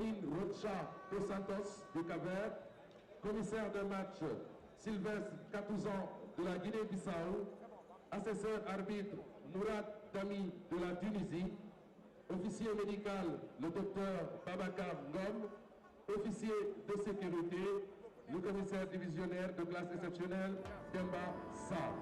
Pauline Rocha dos Santos du Cap-Vert, commissaire de match Sylvestre Katouzan de la Guinée-Bissau, assesseur arbitre Mourad Dami de la Tunisie, officier médical le docteur Babacar Ngom, officier de sécurité le commissaire divisionnaire de classe exceptionnelle Demba Sarr.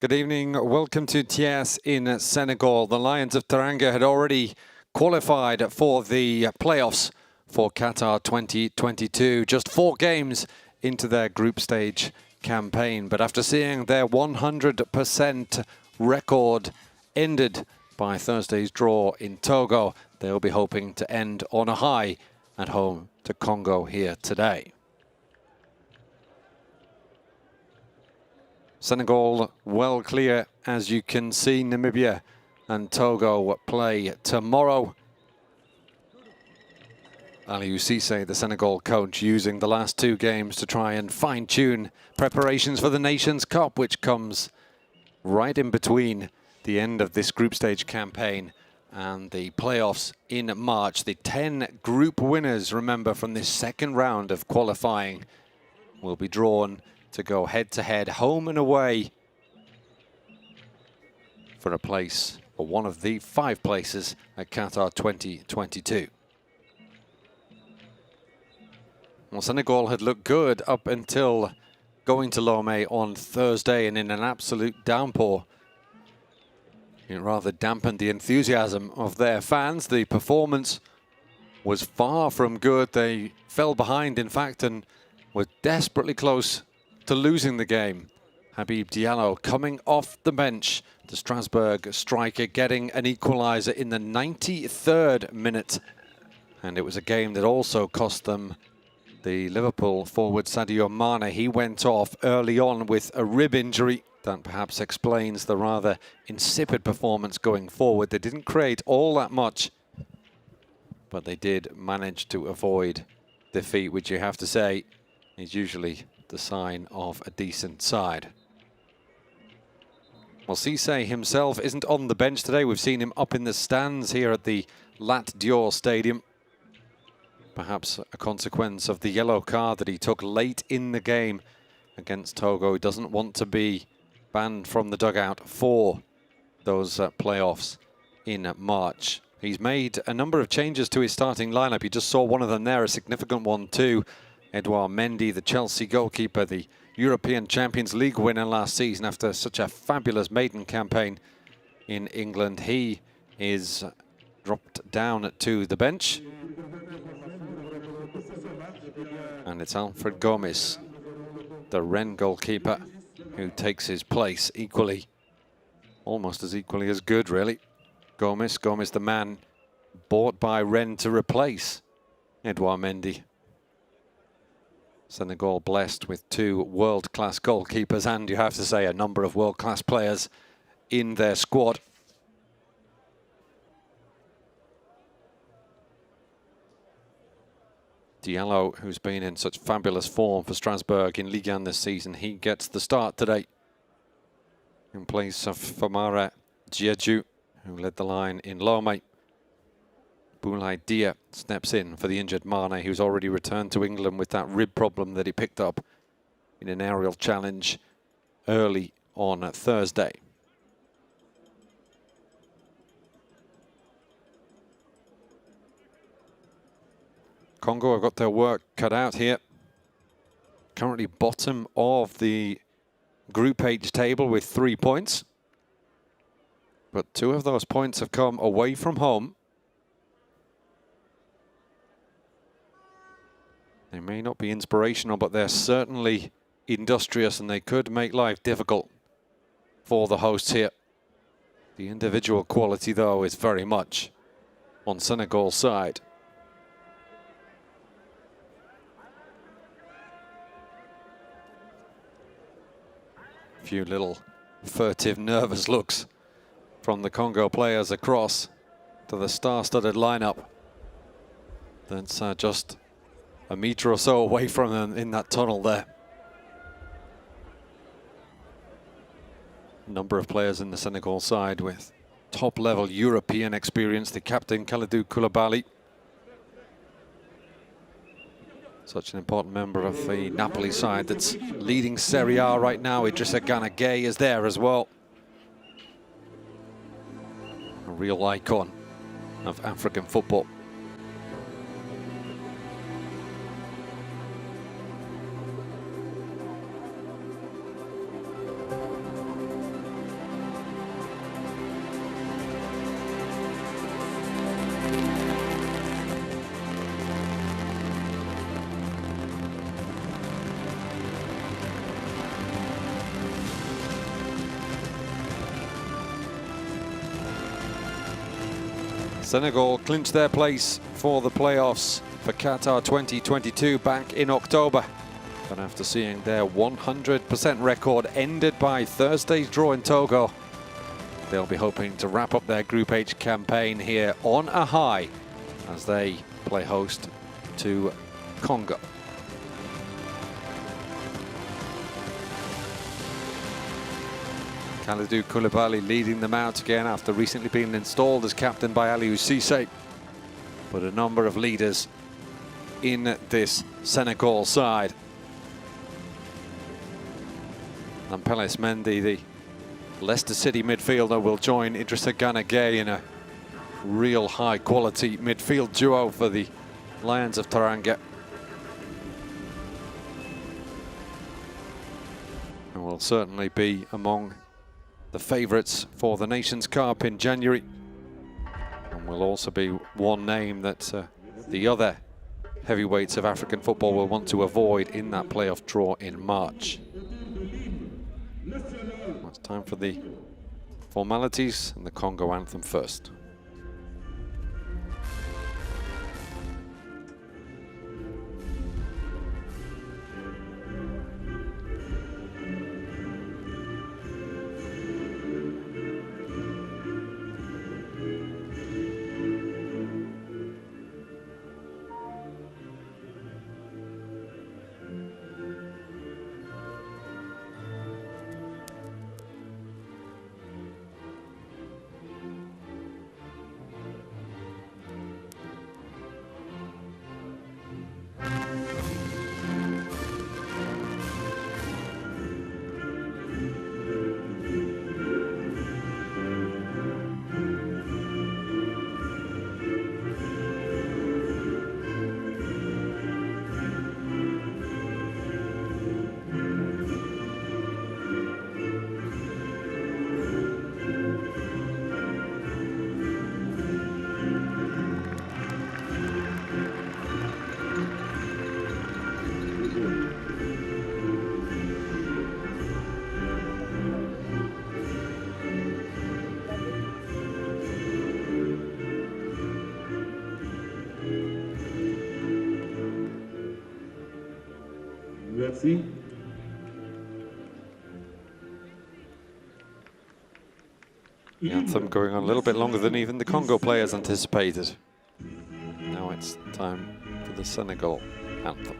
Good evening. Welcome to Thiès in Senegal. The Lions of Teranga had already qualified for the playoffs for Qatar 2022, just 4 games into their group stage campaign. But after seeing their 100% record ended by Thursday's draw in Togo, they'll be hoping to end on a high at home to Congo here today. Senegal well clear, as you can see. Namibia and Togo play tomorrow. Aliou Cisse, the Senegal coach, using the last 2 games to try and fine-tune preparations for the Nations Cup, which comes right in between the end of this group stage campaign and the playoffs in March. The 10 group winners, remember, from this second round of qualifying will be drawn to go head-to-head, home and away, for a place, or one of the 5 places at Qatar 2022. Well, Senegal had looked good up until going to Lomé on Thursday, and in an absolute downpour, it rather dampened the enthusiasm of their fans. The performance was far from good. They fell behind, in fact, and were desperately close to losing the game. Habib Diallo coming off the bench, the Strasbourg striker getting an equaliser in the 93rd minute. And it was a game that also cost them the Liverpool forward Sadio Mane. He went off early on with a rib injury. That perhaps explains the rather insipid performance going forward. They didn't create all that much, but they did manage to avoid defeat, which you have to say is usually the sign of a decent side. Well, Cisse himself isn't on the bench today. We've seen him up in the stands here at the Lat Dior Stadium. Perhaps a consequence of the yellow card that he took late in the game against Togo. He doesn't want to be banned from the dugout for those playoffs in March. He's made a number of changes to his starting lineup. You just saw one of them there, a significant one too. Edouard Mendy, the Chelsea goalkeeper, the European Champions League winner last season after such a fabulous maiden campaign in England. He is dropped down to the bench. And it's Alfred Gomis, the Rennes goalkeeper, who takes his place equally, almost as equally as good, really. Gomis, the man bought by Rennes to replace Edouard Mendy. Senegal blessed with 2 world-class goalkeepers and, you have to say, a number of world-class players in their squad. Diallo, who's been in such fabulous form for Strasbourg in Ligue 1 this season, he gets the start today in place of Famara Diédhiou, who led the line in Lomé. Boulaye Dia steps in for the injured Mane, who's already returned to England with that rib problem that he picked up in an aerial challenge early on Thursday. Congo have got their work cut out here. Currently bottom of the Group H table with 3 points. But 2 of those points have come away from home. They may not be inspirational, but they're certainly industrious, and they could make life difficult for the hosts here. The individual quality, though, is very much on Senegal's side. A few little furtive, nervous looks from the Congo players across to the star-studded lineup. That's just a metre or so away from them in that tunnel there. A number of players in the Senegal side with top-level European experience. The captain, Kalidou Koulibaly, such an important member of the Napoli side that's leading Serie A right now. Idrissa Gana Gueye is there as well. A real icon of African football. Senegal clinched their place for the playoffs for Qatar 2022 back in October. But after seeing their 100% record ended by Thursday's draw in Togo, they'll be hoping to wrap up their Group H campaign here on a high as they play host to Congo. Kalidou Koulibaly leading them out again after recently being installed as captain by Aliou Cissé. But a number of leaders in this Senegal side. Nampalys Mendy, the Leicester City midfielder, will join Idrissa Gana Gueye in a real high-quality midfield duo for the Lions of Teranga. And will certainly be among the favourites for the Nations Cup in January, and will also be one name that the other heavyweights of African football will want to avoid in that playoff draw in March. It's time for the formalities and the Congo anthem first. Merci. The anthem going on a little bit longer than even the Congo players anticipated. Now it's time for the Senegal anthem.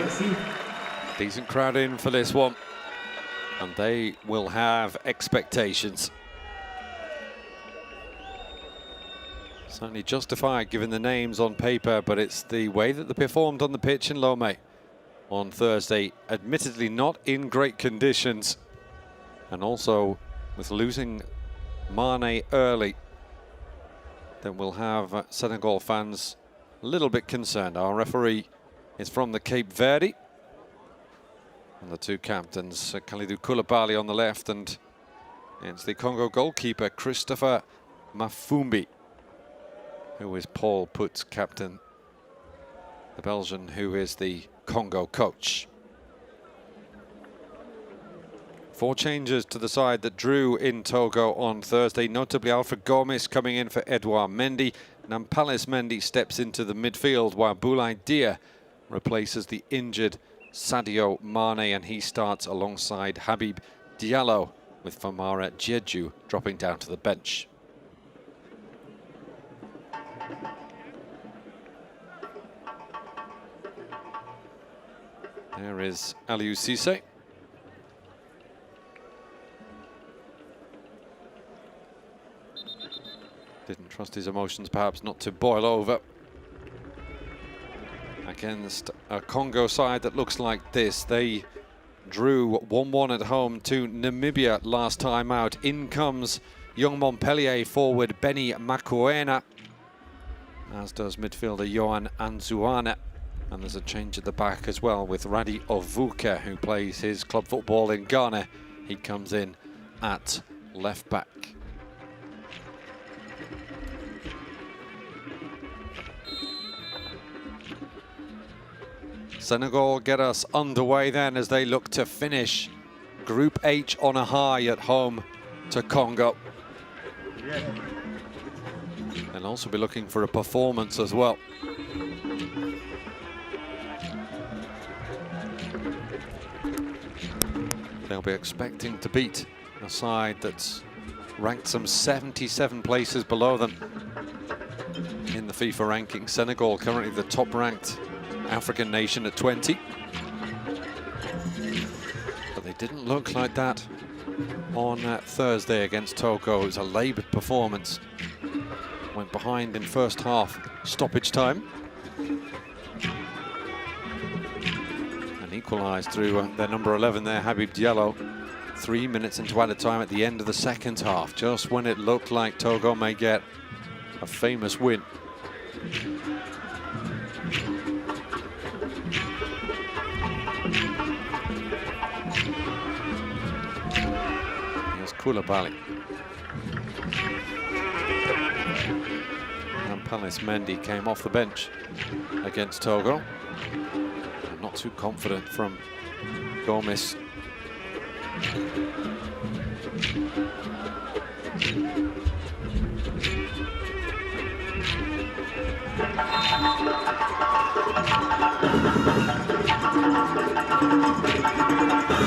Merci. Decent crowd in for this one, and they will have expectations. Certainly justified given the names on paper, but it's the way that they performed on the pitch in Lomé on Thursday. Admittedly not in great conditions, and also with losing Mane early, that will have Senegal fans a little bit concerned. Our referee is from the Cape Verde, and the two captains, Kalidou Koulibaly on the left, and it's the Congo goalkeeper Christopher Mafumbi, who is Paul Put's captain, the Belgian who is the Congo coach. 4 changes to the side that drew in Togo on Thursday, notably Alfred Gomis coming in for Edouard Mendy. Nampalys Mendy steps into the midfield while Boulaye Dia replaces the injured Sadio Mane, and he starts alongside Habib Diallo, with Famara Diédhiou dropping down to the bench. There is Aliou Cissé. Didn't trust his emotions perhaps not to boil over against a Congo side that looks like this. They drew 1-1 at home to Namibia last time out. In comes young Montpellier forward Benny Makuena, as does midfielder Johan Anzouane. And there's a change at the back as well with Radi Ovuke, who plays his club football in Ghana. He comes in at left back. Senegal get us underway then as they look to finish Group H on a high at home to Congo. They'll also be looking for a performance as well. They'll be expecting to beat a side that's ranked some 77 places below them in the FIFA ranking. Senegal currently the top-ranked African nation at 20. But they didn't look like that on Thursday against Togo. It was a laboured performance. Went behind in first half stoppage time. Equalised through their number 11 there, Habib Diallo, 3 minutes into added time at the end of the second half, just when it looked like Togo may get a famous win. Here's Koulibaly. Nampalys Mendy came off the bench against Togo. Not too confident from Gomis.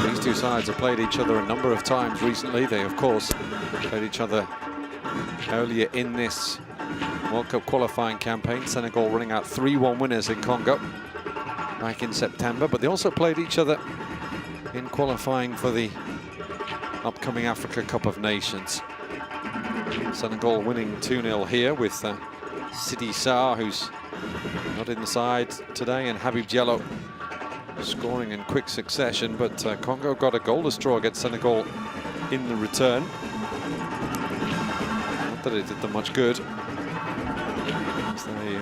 These two sides have played each other a number of times recently. They, of course, played each other earlier in this World Cup qualifying campaign. Senegal running out 3-1 winners in Congo back in September, but they also played each other in qualifying for the upcoming Africa Cup of Nations. Senegal winning 2-0 here with Sidi Sarr, who's not in the side today, and Habib Diallo scoring in quick succession, but Congo got a goalless draw against Senegal in the return. Not that it did them much good, as they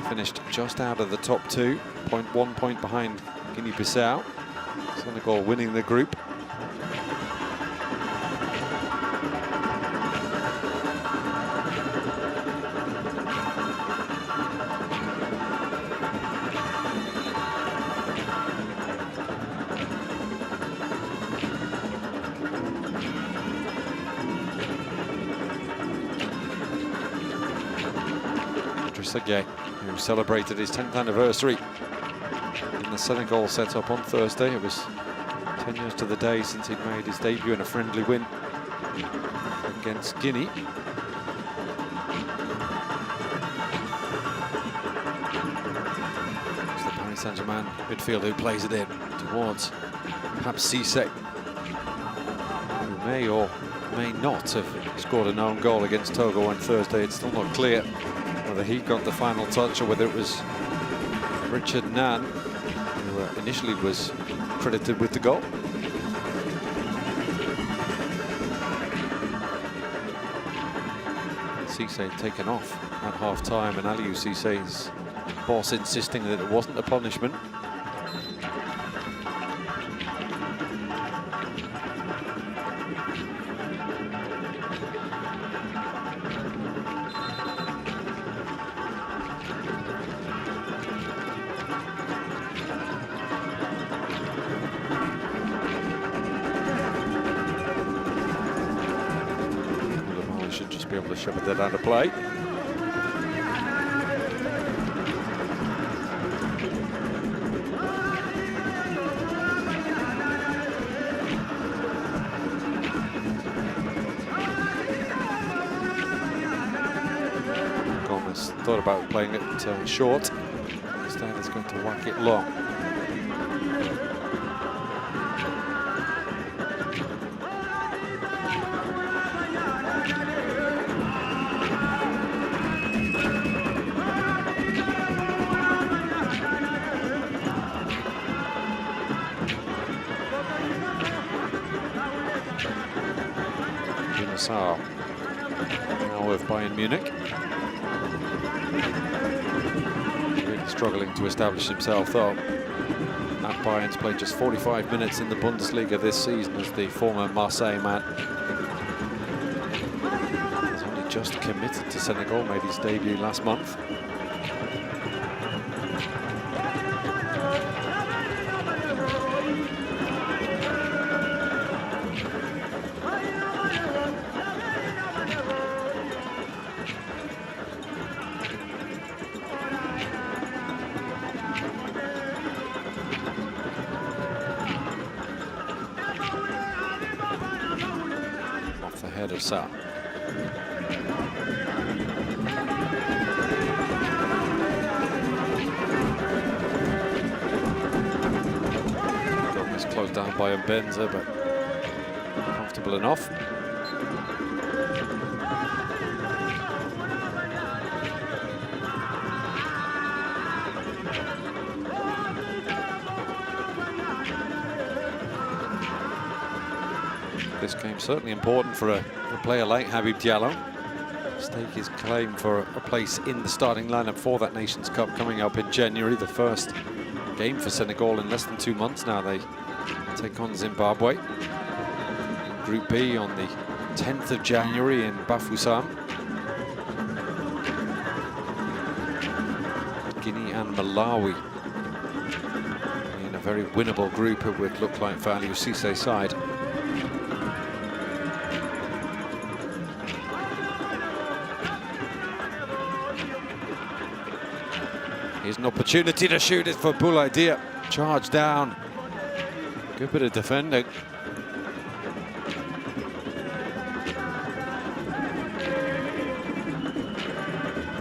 finished just out of the top 2, 1 point behind Guinea-Bissau. Senegal winning the group. Trezeguet, who celebrated his 10th anniversary in the Senegal setup on Thursday. It was 10 years to the day since he'd made his debut in a friendly win against Guinea. It's the Paris Saint-Germain midfielder who plays it in towards perhaps Cissé, who may or may not have scored an own goal against Togo on Thursday. It's still not clear whether he got the final touch or whether it was Richard Nan, who initially was credited with the goal. Cissé taken off at half-time, and Aliou Cissé's boss insisting that it wasn't a punishment. Should just be able to shepherd that out of play. Gomez thought about playing it short. Instead, he's going to whack it long. Now with Bayern Munich. Really struggling to establish himself though. At Bayern's played just 45 minutes in the Bundesliga this season as the former Marseille man. He's only just committed to Senegal, made his debut last month. Head of Sarr. Gomez closed down by Mbenza, but comfortable enough. This game certainly important for a player like Habib Diallo. Stake his claim for a place in the starting lineup for that Nations Cup coming up in January. The first game for Senegal in less than 2 months now. They take on Zimbabwe in Group B on the 10th of January in Bafoussam. Guinea and Malawi in a very winnable group, it would look like for Aliou Cissé's side. Here's an opportunity to shoot it for Boulaye Dia. Charge down. Good bit of defending.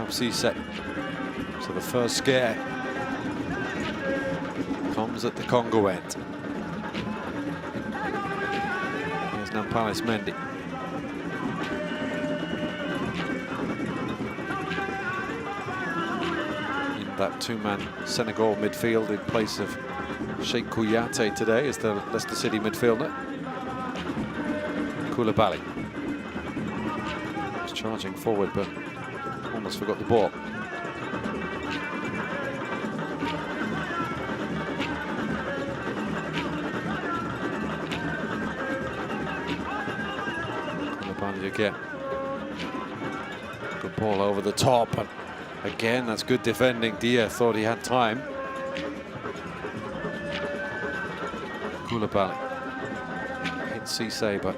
Cissé. So the first scare comes at the Congo end. Here's Nampalys Mendy. That two-man Senegal midfield in place of Cheikh Kouyaté today is the Leicester City midfielder. Koulibaly was charging forward but almost forgot the ball. Koulibaly again. Good ball over the top, and again, that's good defending. Dia thought he had time. Koulibaly hits Cissé, but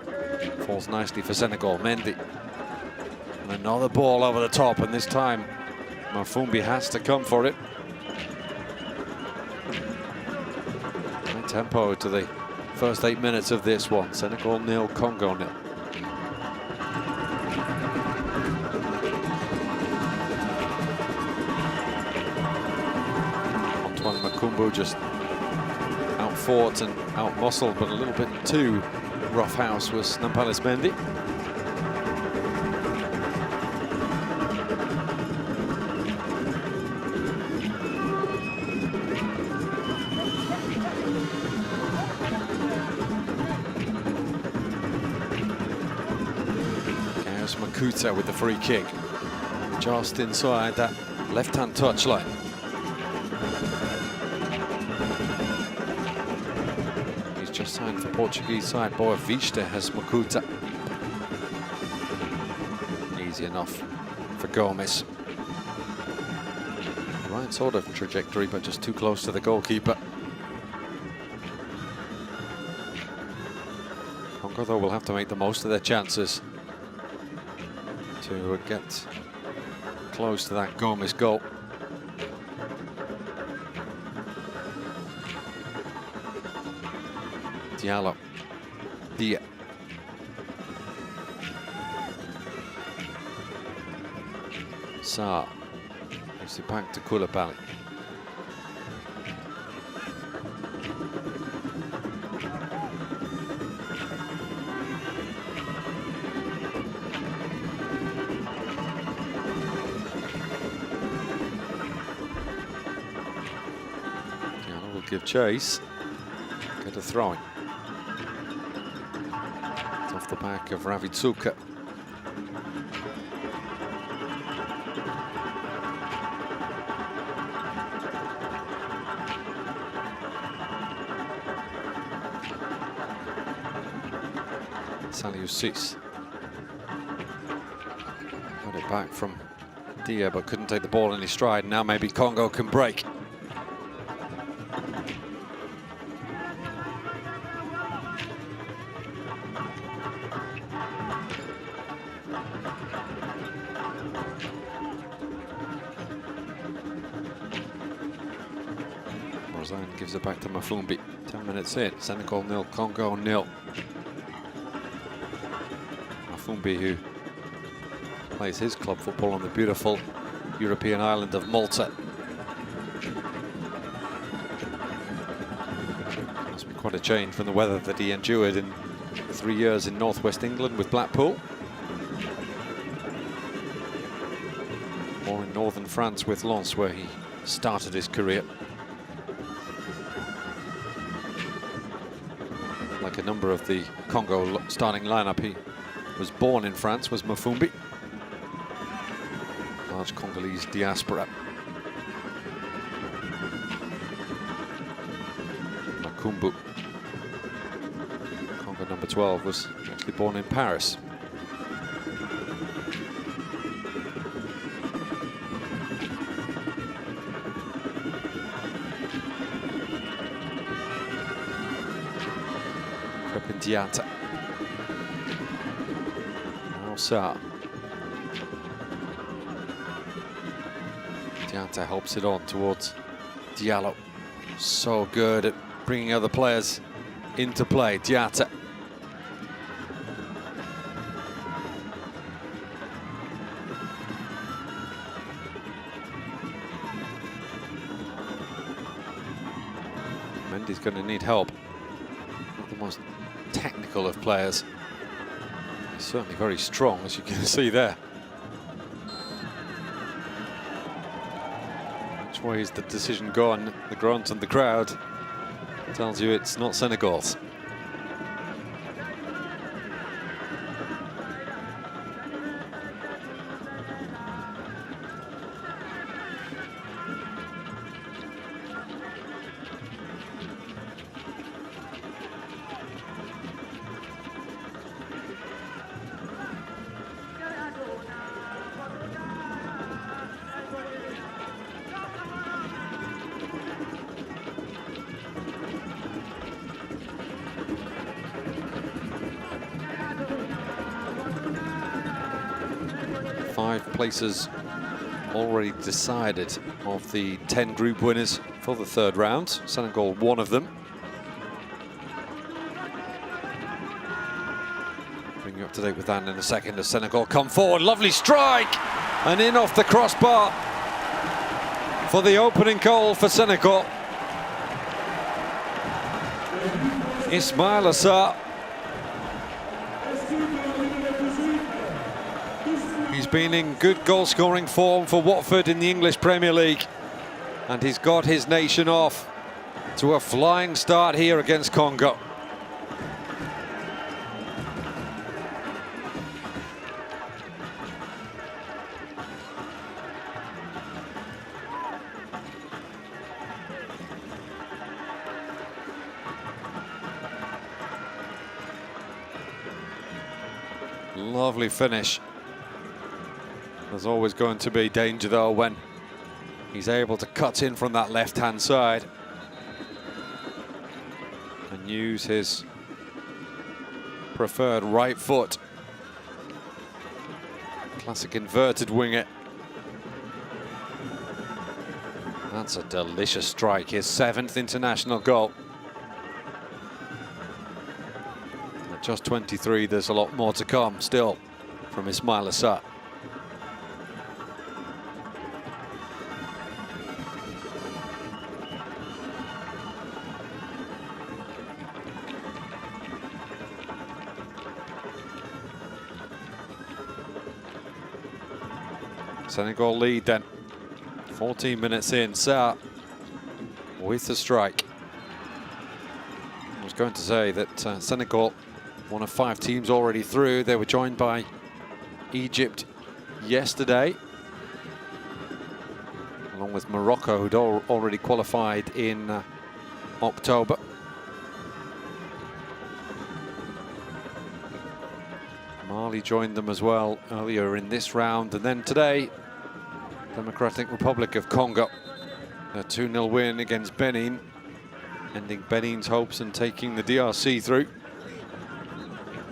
falls nicely for Senegal. Mendy. And another ball over the top, and this time Mafumbi has to come for it. High tempo to the first 8 minutes of this one. Senegal 0, Congo 0. Makumbu just out-fought and out-muscled, but a little bit too roughhouse was Nampalys Mendy. Chaos Makuta with the free kick, just inside that left-hand touchline. He's just signed for Portuguese side Boa Vista has Makuta. Easy enough for Gomes. Right sort of trajectory, but just too close to the goalkeeper. Congo, though, will have to make the most of their chances to get close to that Gomes goal. Diallo. Dia. Sarr. Gives it back to Koulibaly. Diallo will give chase. Get a throw-in. It's off the back of Ravitsuka. Saliusis. Got it back from Dia, but couldn't take the ball in his stride. Now maybe Congo can break. Rosane gives it back to Mafumbi. 10 minutes in. Senegal 0, Congo 0. Mafumbi, who plays his club football on the beautiful European island of Malta. Must be quite a change from the weather that he endured in 3 years in northwest England with Blackpool. Or in northern France with Lens, where he started his career. Like a number of the Congo starting lineup, he was born in France, was Mafumbi. Large Congolese diaspora. Makumbu. Congo number 12 was actually born in Paris. Crepin Diata. Now Sarr. Diata helps it on towards Diallo. So good at bringing other players into play. Diata. Mendy's going to need help. Not the most technical of players. He's certainly very strong, as you can see there. Which way is the decision gone? The grunt and the crowd tells you it's not Senegal's. Five places already decided of the 10 group winners for the third round. Senegal, one of them. Bring you up to date with that in a second as Senegal come forward. Lovely strike! And in off the crossbar for the opening goal for Senegal. Ismail Assar. He's been in good goal-scoring form for Watford in the English Premier League, and he's got his nation off to a flying start here against Congo. Lovely finish. There's always going to be danger though when he's able to cut in from that left-hand side and use his preferred right foot. Classic inverted winger. That's a delicious strike, his 7th international goal. At just 23, there's a lot more to come still from Ismail Assar. Senegal lead then. 14 minutes in, Sarr with the strike. I was going to say that Senegal, one of 5 teams already through. They were joined by Egypt yesterday, along with Morocco, who'd already qualified in October. Mali joined them as well earlier in this round, and then today, Democratic Republic of Congo, a 2-0 win against Benin, ending Benin's hopes and taking the DRC through.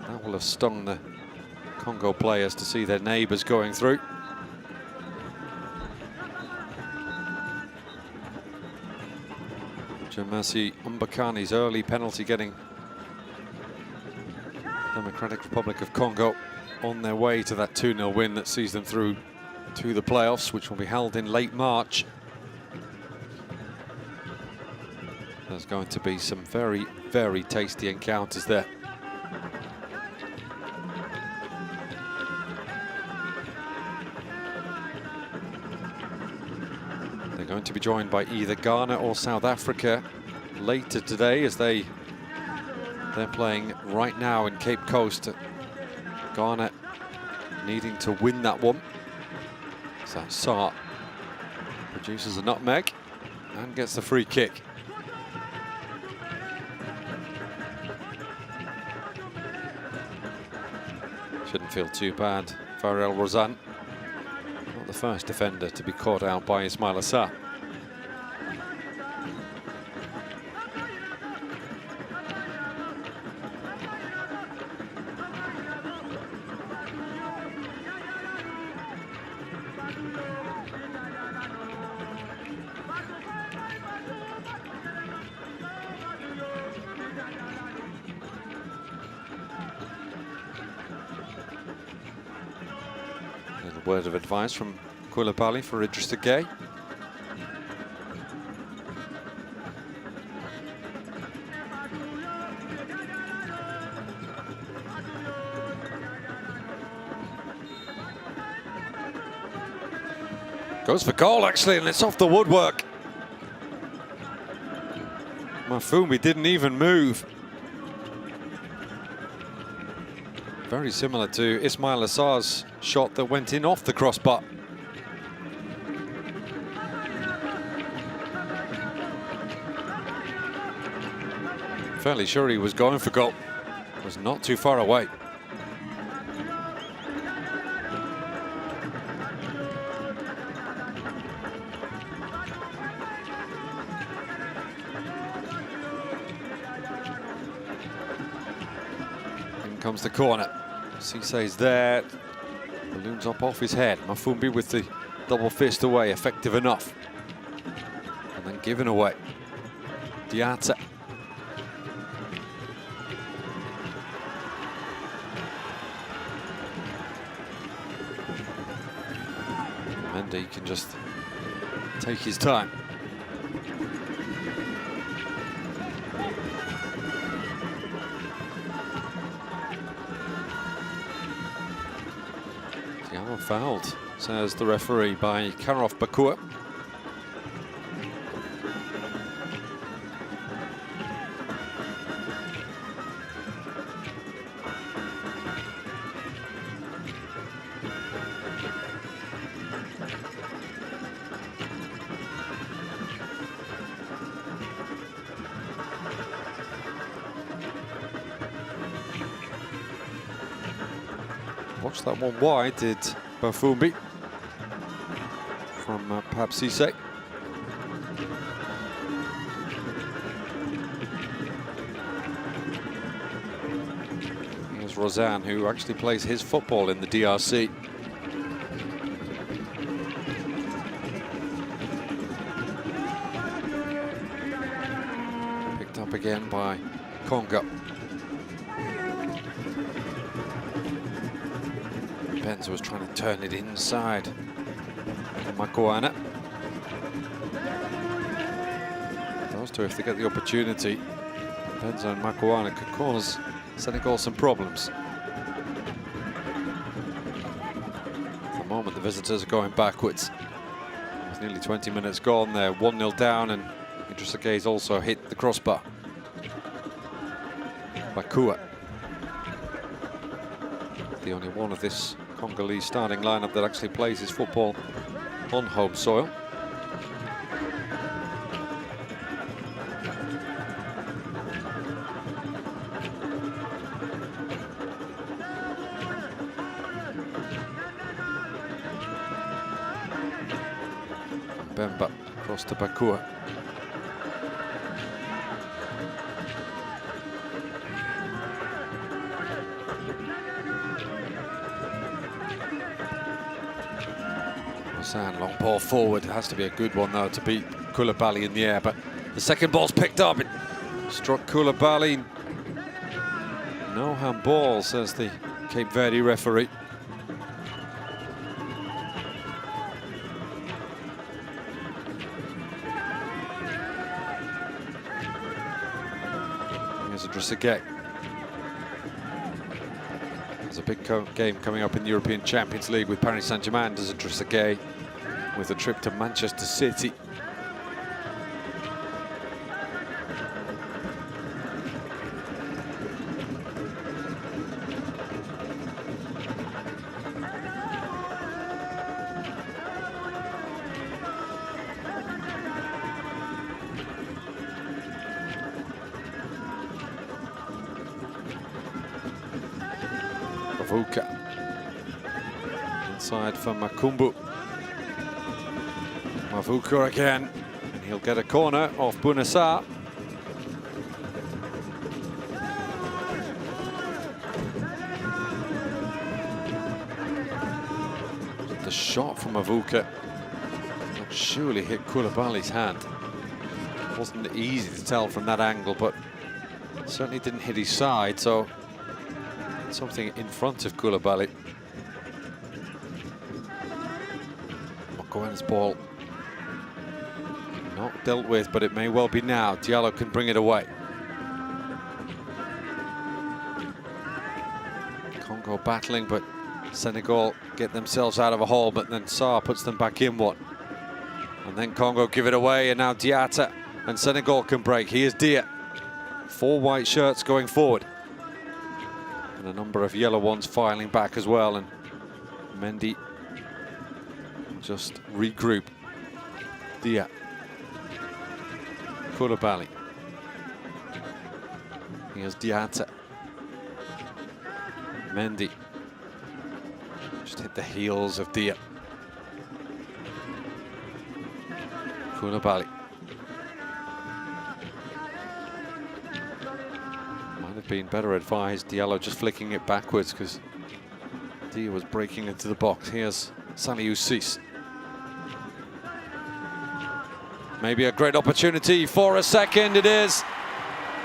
That will have stung the Congo players to see their neighbours going through. Jamasi Mbakani's early penalty getting Democratic Republic of Congo on their way to that 2-0 win that sees them through to the playoffs, which will be held in late March. There's going to be some very, very tasty encounters there. They're going to be joined by either Ghana or South Africa later today, as they're playing right now in Cape Coast. Ghana needing to win that one. So Sarr produces a nutmeg and gets the free kick. Shouldn't feel too bad. Farel Rozan, not the first defender to be caught out by Ismail Assar. Word of advice from Koulibaly for Idrissa Gueye. Goes for goal actually, and it's off the woodwork. Mafumbi didn't even move. Very similar to Ismail Assar's shot that went in off the crossbar. Fairly sure he was going for goal. Was not too far away. In comes the corner. Cissé's there. Balloons up off his head. Mafumbi with the double fist away, effective enough. And then given away. Diatta. Mendy can just take his time. Fouled, says the referee, by Karov Bakua. Watched that one wide, did Bafumbi from Pape Cisse. Here's Rosanne, who actually plays his football in the DRC. Picked up again by Congo. Benza was trying to turn it inside. Makuana. Those two, if they get the opportunity, Benza and Makuana could cause Senegal some problems. At the moment, the visitors are going backwards. With nearly 20 minutes gone, they're 1-0 down, and Idrissa Gueye's also hit the crossbar. Bakua, the only one of this Congolese starting lineup that actually plays his football on home soil. Bemba across to Bakua. Long ball forward, it has to be a good one though to beat Koulibaly in the air, but the second ball's picked up. It struck Koulibaly. No handball, says the Cape Verde referee. Here's Idrissa Gueye. There's a big game coming up in the European Champions League with Paris Saint-Germain. Does Idrissa Gueye with a trip to Manchester City. Bavuka inside for Makumbu. Mavuka again, and he'll get a corner off Bouna Sarr. The shot from Mavuka surely hit Koulibaly's hand. It wasn't easy to tell from that angle, but it certainly didn't hit his side, so something in front of Koulibaly. Mokoen's ball not dealt with, but it may well be now. Diallo can bring it away. Congo battling, but Senegal get themselves out of a hole, but then Sarr puts them back in one. And then Congo give it away, and now Diatta, and Senegal can break. Here's Dia. 4 white shirts going forward. And a number of yellow ones filing back as well, and Mendy just regroup. Dia. Koulibaly. Here's Diatta. Mendy. Just hit the heels of Dia. Koulibaly. Might have been better advised, Diallo just flicking it backwards, because Dia was breaking into the box. Here's Saliou Ciss. Maybe a great opportunity for a second. It is.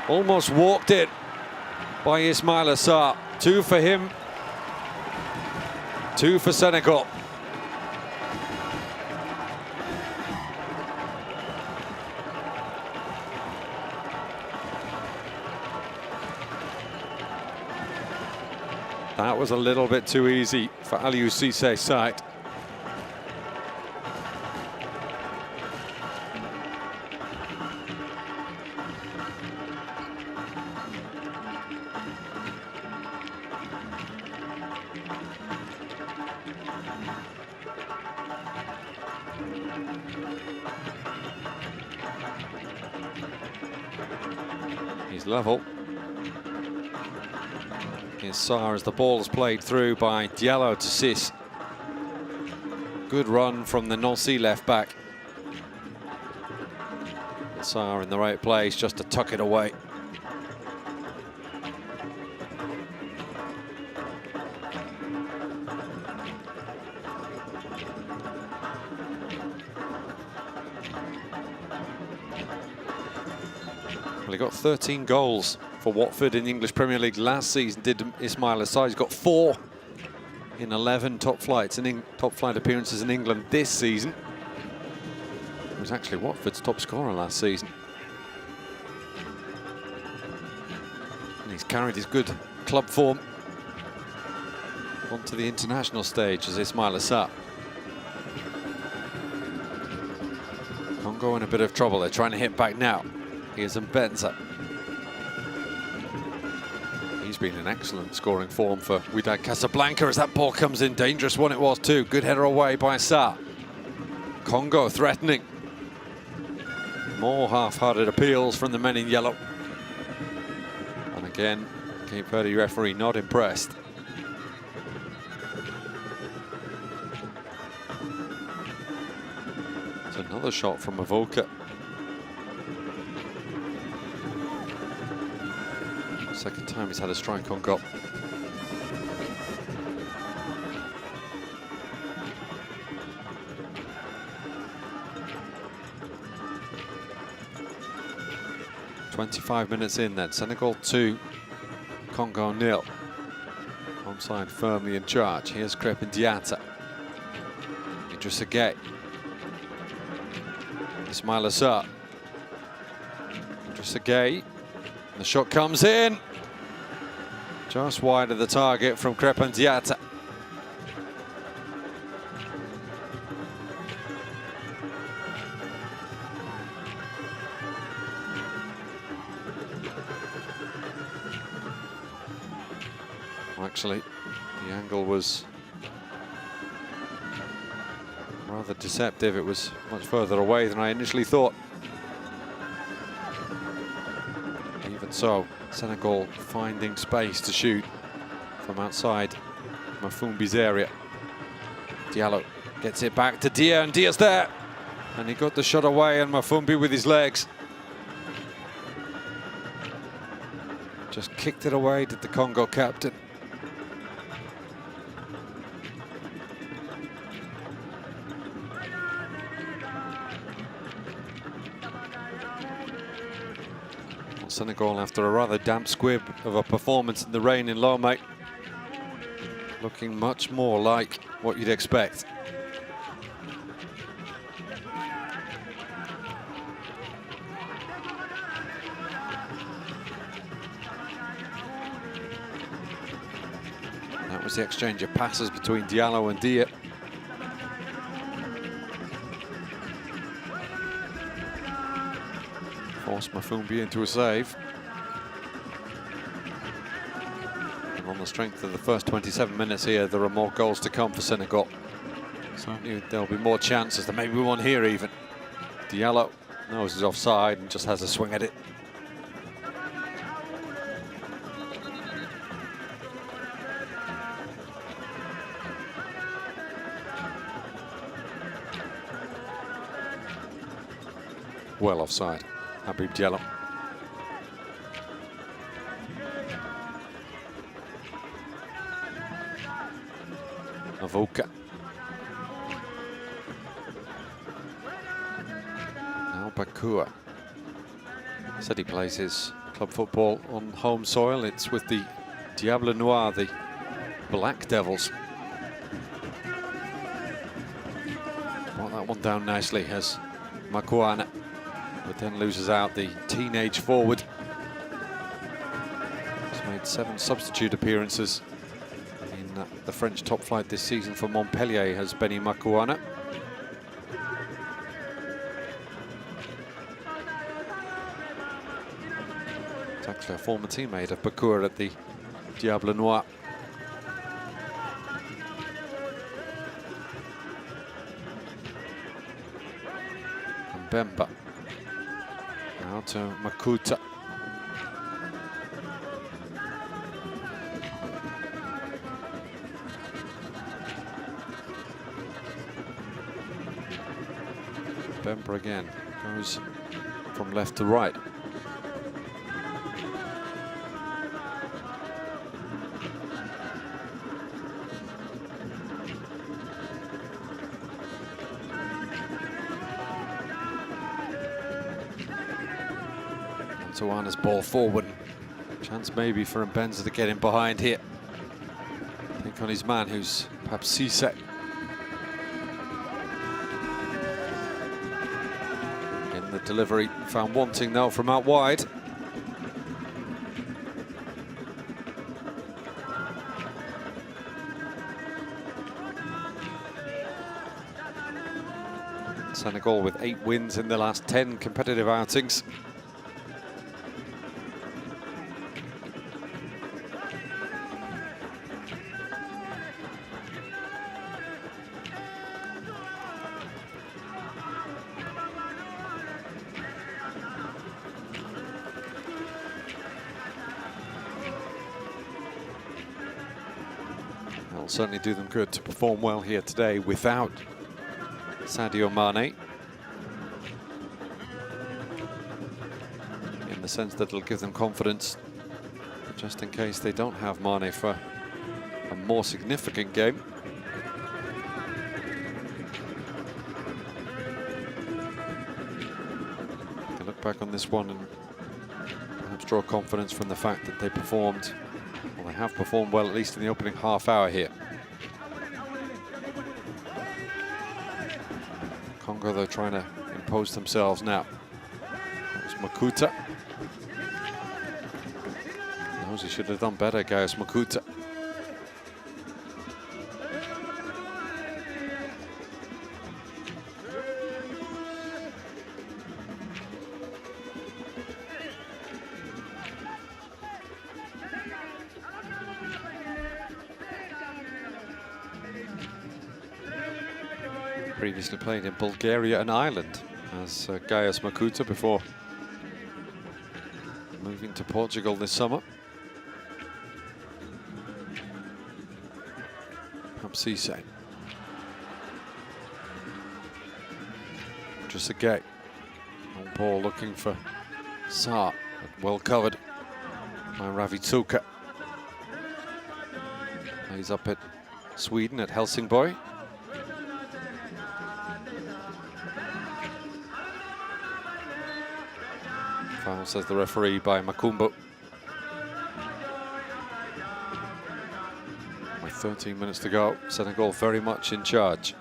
Almost walked it by Ismaïla Sarr. 2 for him. 2 for Senegal. That was a little bit too easy for Aliou Cisse's side. He's level. Here's Sarr as the ball is played through by Diallo to Ciss. Good run from the Nancy left back. Sarr in the right place just to tuck it away. Well, he got 13 goals for Watford in the English Premier League last season, did Ismaila Sarr. He's got 4 in 11 top flight appearances in England this season. He was actually Watford's top scorer last season. And he's carried his good club form onto the international stage as Ismaila Sarr. Congo in a bit of trouble. They're trying to hit back now. Here's Mbenza. He's been in excellent scoring form for Wydad Casablanca as that ball comes in. Dangerous one it was too. Good header away by Sarr. Congo threatening. More half-hearted appeals from the men in yellow. And again, Cape Verde referee not impressed. It's another shot from Avoka. Second time he's had a strike on goal. "25 minutes in then, Senegal 2, Congo 0. Onside firmly in charge. Here's Crépin Diatta. Idrissa Gueye. Ismaila Sarr. Idrissa Gueye. The shot comes in. Just wide of the target from Crépin Diatta. Actually, the angle was rather deceptive. It was much further away than I initially thought. Even so, Senegal finding space to shoot from outside Mafumbi's area. Diallo gets it back to Dia, and Dia's there. And he got the shot away, and Mafumbi with his legs just kicked it away, did the Congo captain. Senegal, after a rather damp squib of a performance in the rain in Lomé, looking much more like what you'd expect. That was the exchange of passes between Diallo and Dia. Forced Mafumbi into a save. And on the strength of the first 27 minutes here, there are more goals to come for Senegal. Certainly there'll be more chances. There may be one here even. Diallo knows he's offside and just has a swing at it. Well offside. Habib Diallo. Avoka. Now Bakua. Said he plays his club football on home soil. It's with the Diable Noir, the Black Devils. Brought that one down nicely as Makuana, but then loses out the teenage forward. He's made 7 substitute appearances the French top flight this season for Montpellier has Benny Makuana. It's actually a former teammate of Bakour at the Diable Noir. And Bemba. Now to Makuta. Bemba again goes from left to right. Antoine's ball forward. Chance maybe for Mbenza to get in behind here. I think on his man, who's perhaps Cisse. The delivery found wanting now from out wide. Senegal with 8 wins in the last 10 competitive outings. It'll certainly do them good to perform well here today without Sadio Mane. In the sense that it'll give them confidence, just in case they don't have Mane for a more significant game. You can look back on this one and perhaps draw confidence from the fact that they performed, well, they have performed well, at least in the opening half hour here. Congo, though, trying to impose themselves now. That was Makuta. Knows he should have done better, Gaius Makuta. Previously played in Bulgaria and Ireland as Gaius Makuta before moving to Portugal this summer. Cisse. Just a gate. On ball looking for Sarr, but well covered by Ravitsuka. He's up at Sweden at Helsingborg. Foul, says the referee, by Makumbo. 13 minutes to go. Senegal very much in charge.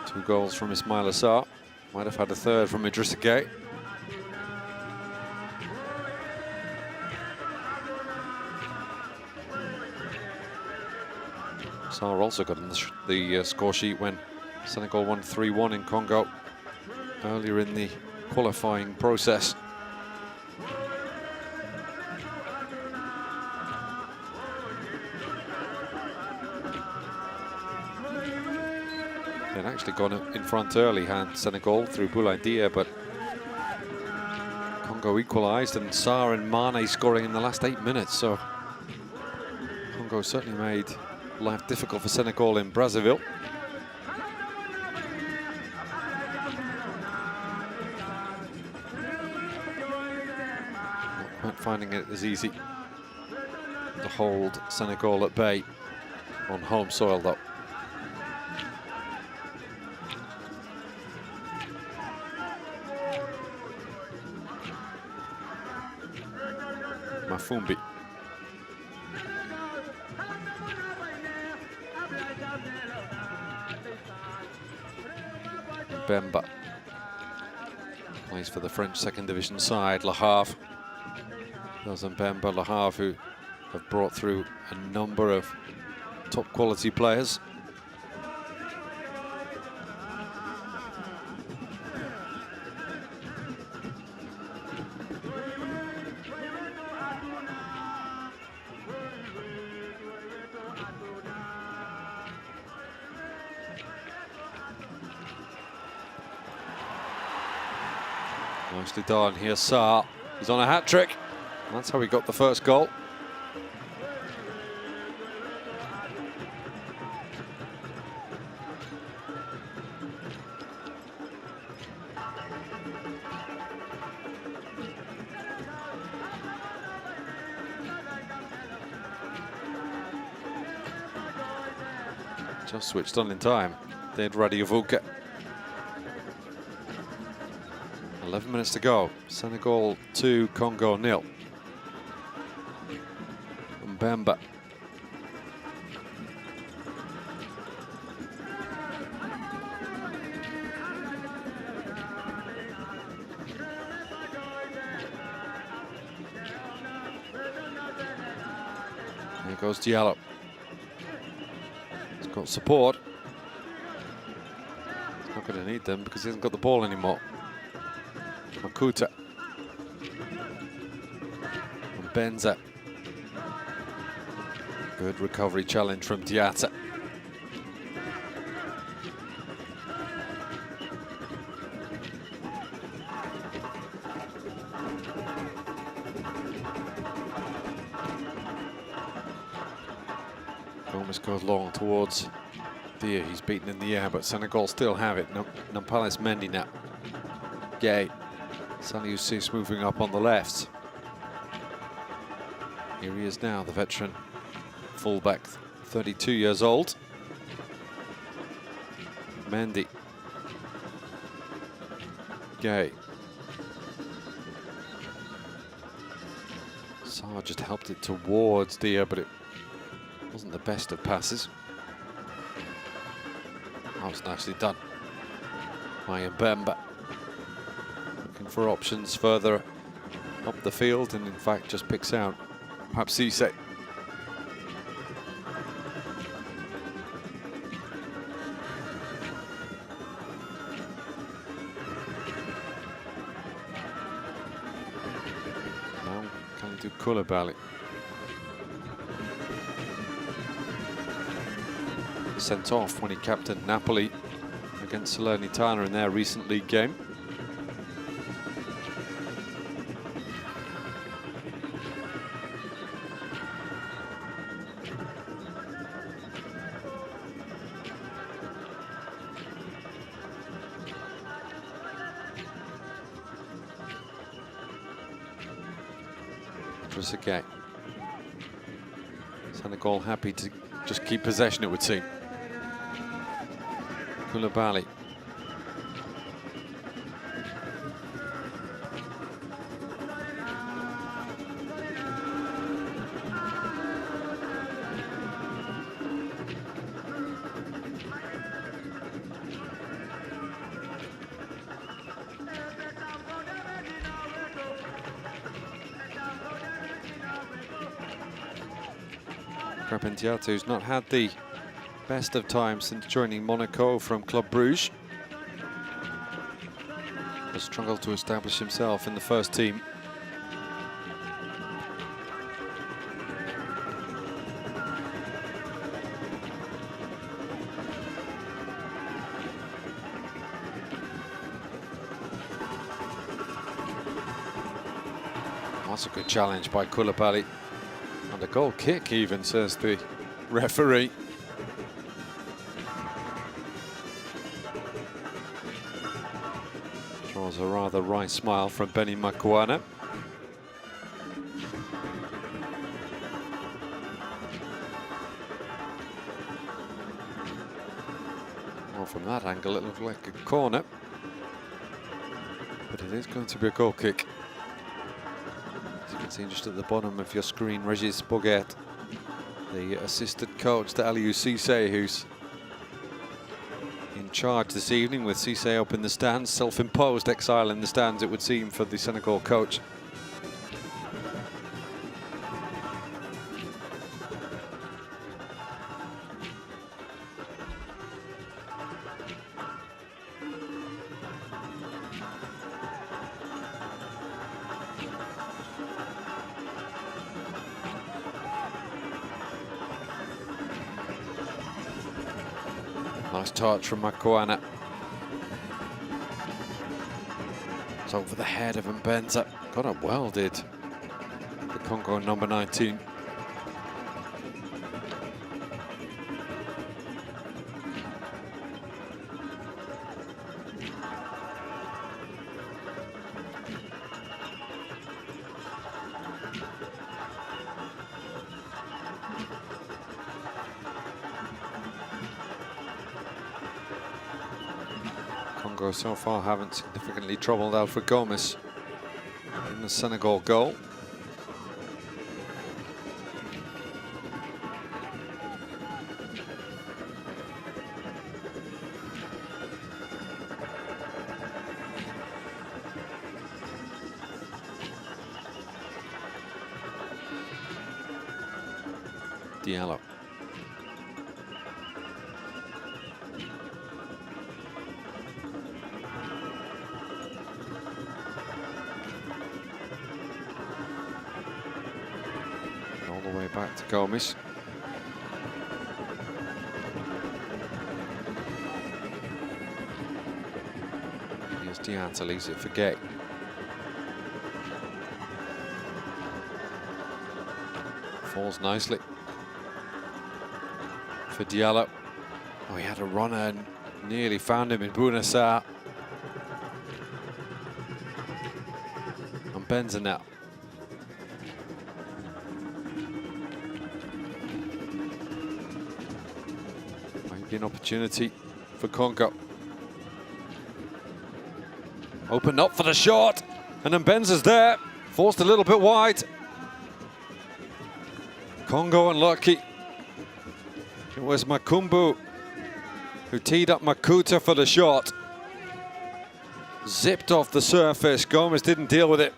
2 goals from Ismaila Sarr. Might have had a third from Idrissa Gueye. Sarr also got on the score sheet when Senegal won 3-1 in Congo earlier in the qualifying process. They'd actually gone in front early, had Senegal through Boulaye Dia, but Congo equalised, and Sarr and Mane scoring in the last 8 minutes. So Congo certainly made life difficult for Senegal in Brazzaville. Not quite finding it as easy to hold Senegal at bay on home soil, though. Mafumbi. Bemba plays for the French second division side, Le Havre. Those Mbemba, Le Havre, who have brought through a number of top quality players. Nicely done. Here's Sarr. He's on a hat-trick. That's how he got the first goal. Just switched on in time. They'd Radiovuka. 11 minutes to go. Senegal 2, Congo 0. Mbemba. There goes Diallo. He's got support. He's not going to need them because he hasn't got the ball anymore. Makuta. And Benza. Good recovery challenge from Diatta. Gomez goes long towards Dia. He's beaten in the air, but Senegal still have it. Nampalys Mendy now. Gay. Saliou Ciss moving up on the left. Here he is now, the veteran fullback, 32 years old. Mendy. Gay. Sarr just helped it towards Dia, but it wasn't the best of passes. That was nicely done by Mbemba. For options further up the field, and in fact just picks out perhaps Cisse. Now Kalidou Koulibaly. Sent off when he captained Napoli against Salernitana in their recent league game. Again. Senegal happy to just keep possession, it would seem. Koulibaly. Krépin Diatta, who's not had the best of times since joining Monaco from Club Bruges, has struggled to establish himself in the first team. That's a good challenge by Koulibaly. And a goal kick even, says the referee. Draws a rather wry smile from Benny Makuana. Well, from that angle it looked like a corner, but it is going to be a goal kick. See just at the bottom of your screen, Regis Boguet, the assistant coach to Aliou Cisse, who's in charge this evening with Cisse up in the stands. Self-imposed exile in the stands, it would seem, for the Senegal coach. Nice touch from Makuana. It's over the head of Mbenza. Got up well, did the Congo number 19. Congo so far haven't significantly troubled Alfred Gomis in the Senegal goal. Diallo. All the way back to Gomis. Here's Diatta, leaves it for Gay. Falls nicely for Diallo. Oh, he had a runner and nearly found him in Bouna Sarr. And Mbenza now. Might be an opportunity for Congo. Opened up for the shot, and then Mbenza's there. Forced a little bit wide. Congo unlucky. It was Makumbu who teed up Makuta for the shot. Zipped off the surface. Gomis didn't deal with it.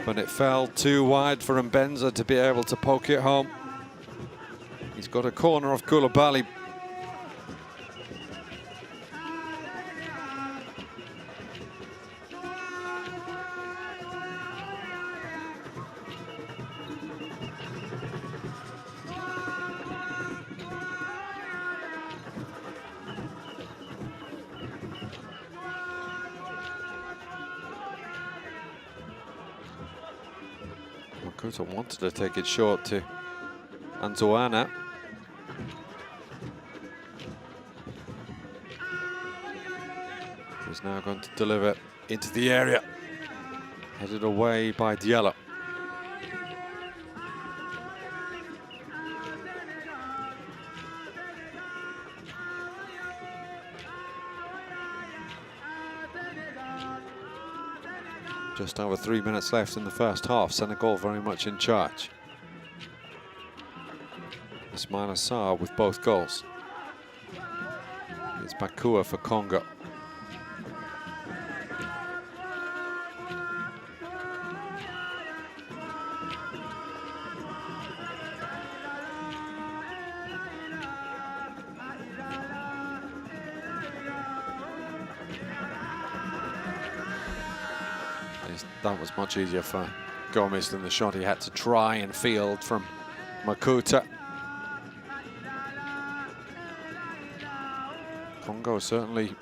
But it fell too wide for Mbenza to be able to poke it home. He's got a corner off Koulibaly. Makuta wanted to take it short to Antoana. He's now going to deliver into the area. Headed away by Diallo. Just over 3 minutes left in the first half. Senegal very much in charge. Ismaila Sarr with both goals. It's Bakua for Congo. That was much easier for Gomis than the shot he had to try and field from Makuta. Congo certainly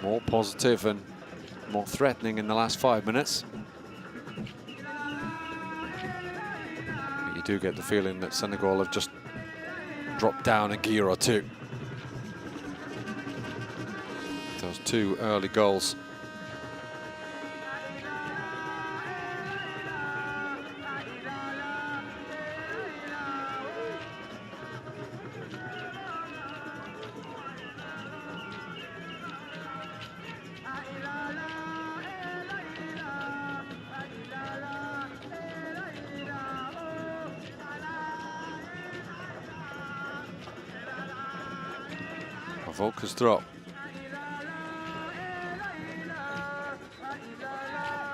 more positive and more threatening in the last 5 minutes. But you do get the feeling that Senegal have just dropped down a gear or two. Those two early goals. Volker's drop.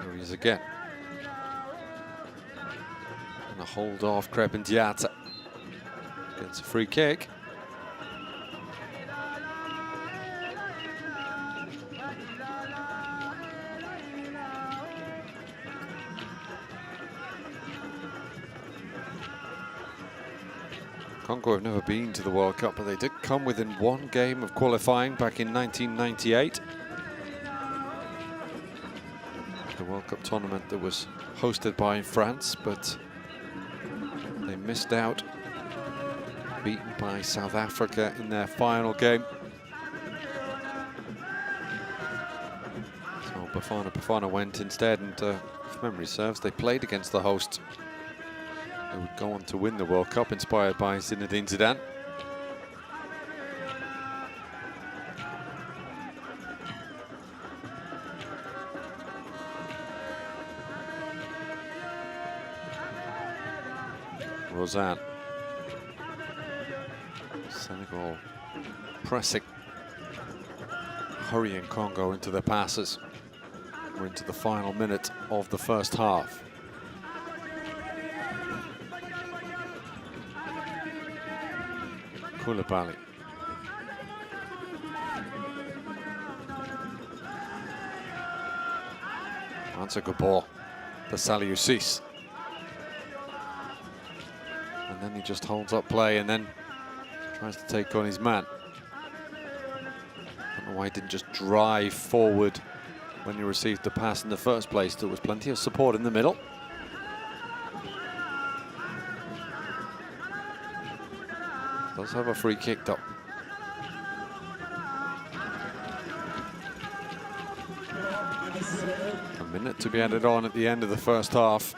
Here he is again. And a hold off Crépin Diatta. Gets a free kick. Congo have never been to the World Cup, but they did come within one game of qualifying back in 1998. The World Cup tournament that was hosted by France, but they missed out, beaten by South Africa in their final game. So Bafana went instead, and if memory serves, they played against the hosts, who would go on to win the World Cup, inspired by Zinedine Zidane. Rosanne. Senegal pressing, hurrying Congo into their passes. We're into the final minute of the first half. Koulibaly. That's a good ball for Saliou Ciss. And then he just holds up play and then tries to take on his man. I don't know why he didn't just drive forward when he received the pass in the first place. There was plenty of support in the middle. Does have a free kick though. A minute to be added on at the end of the first half.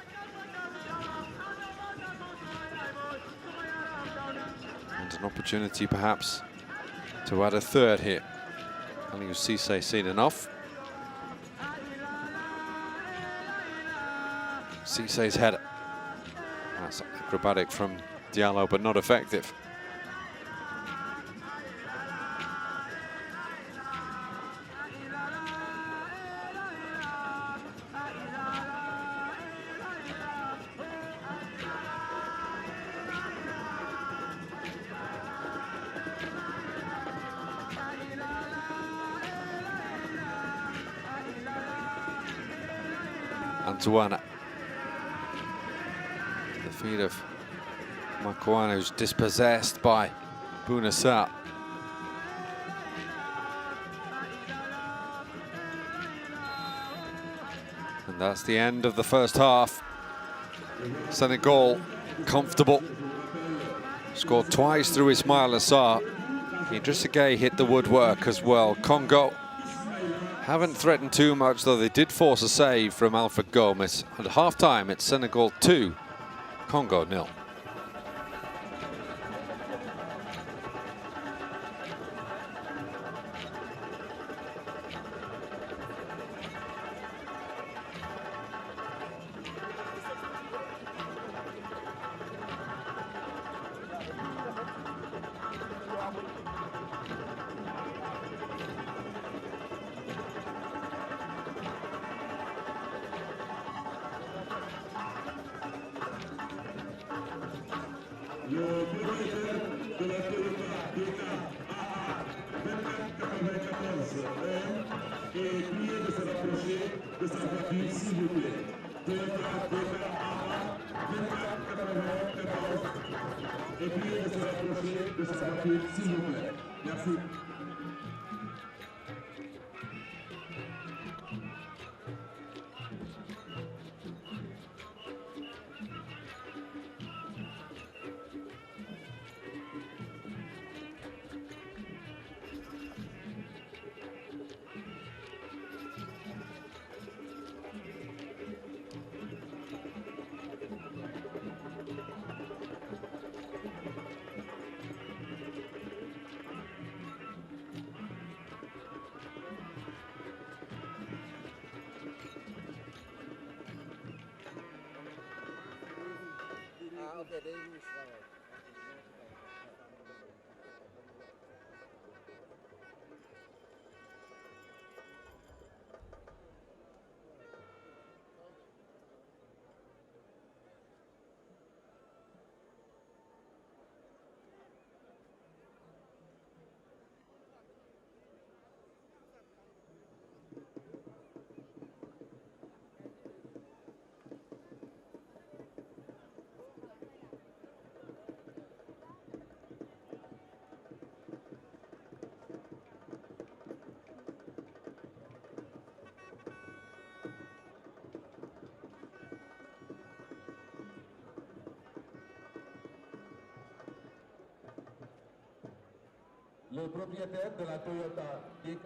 And an opportunity perhaps to add a third here. Aliou Cissé seen enough. Cissé's header. That's acrobatic from Diallo, but not effective. Antoine. The feet of Marouane, who's dispossessed by Bouna Sarr. And that's the end of the first half. Senegal comfortable. Scored twice through Ismaïla Sarr. Idrissa Gueye hit the woodwork as well. Congo haven't threatened too much, though they did force a save from Alfred Gomez. At half-time, it's Senegal 2, Congo 0. le propriétaire de la Toyota DK.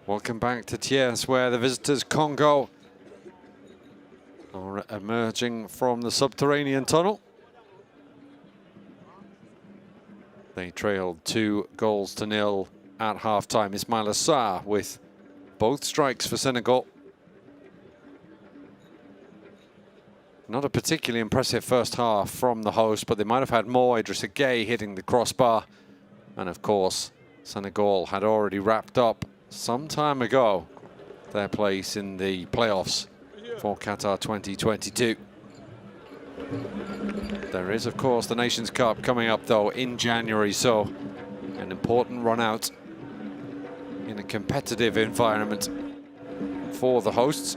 Welcome back to Thiès, where the visitors Congo are emerging from the subterranean tunnel. They trailed 2-0 at half-time. Ismaila Sarr with both strikes for Senegal. Not a particularly impressive first half from the host, but they might have had more. Idrissa Gueye hitting the crossbar. And of course, Senegal had already wrapped up some time ago their place in the playoffs for Qatar 2022. There is, of course, the Nations Cup coming up, though, in January, so an important run out in a competitive environment for the hosts.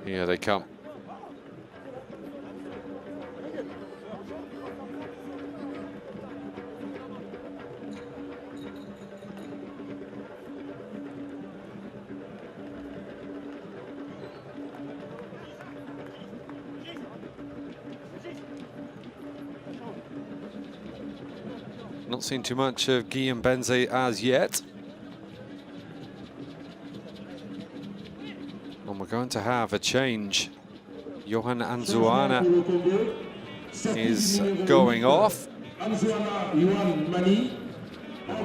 Here they come. Not seen too much of Guillaume Benze as yet. And we're going to have a change. Johan Anzouana is going off. And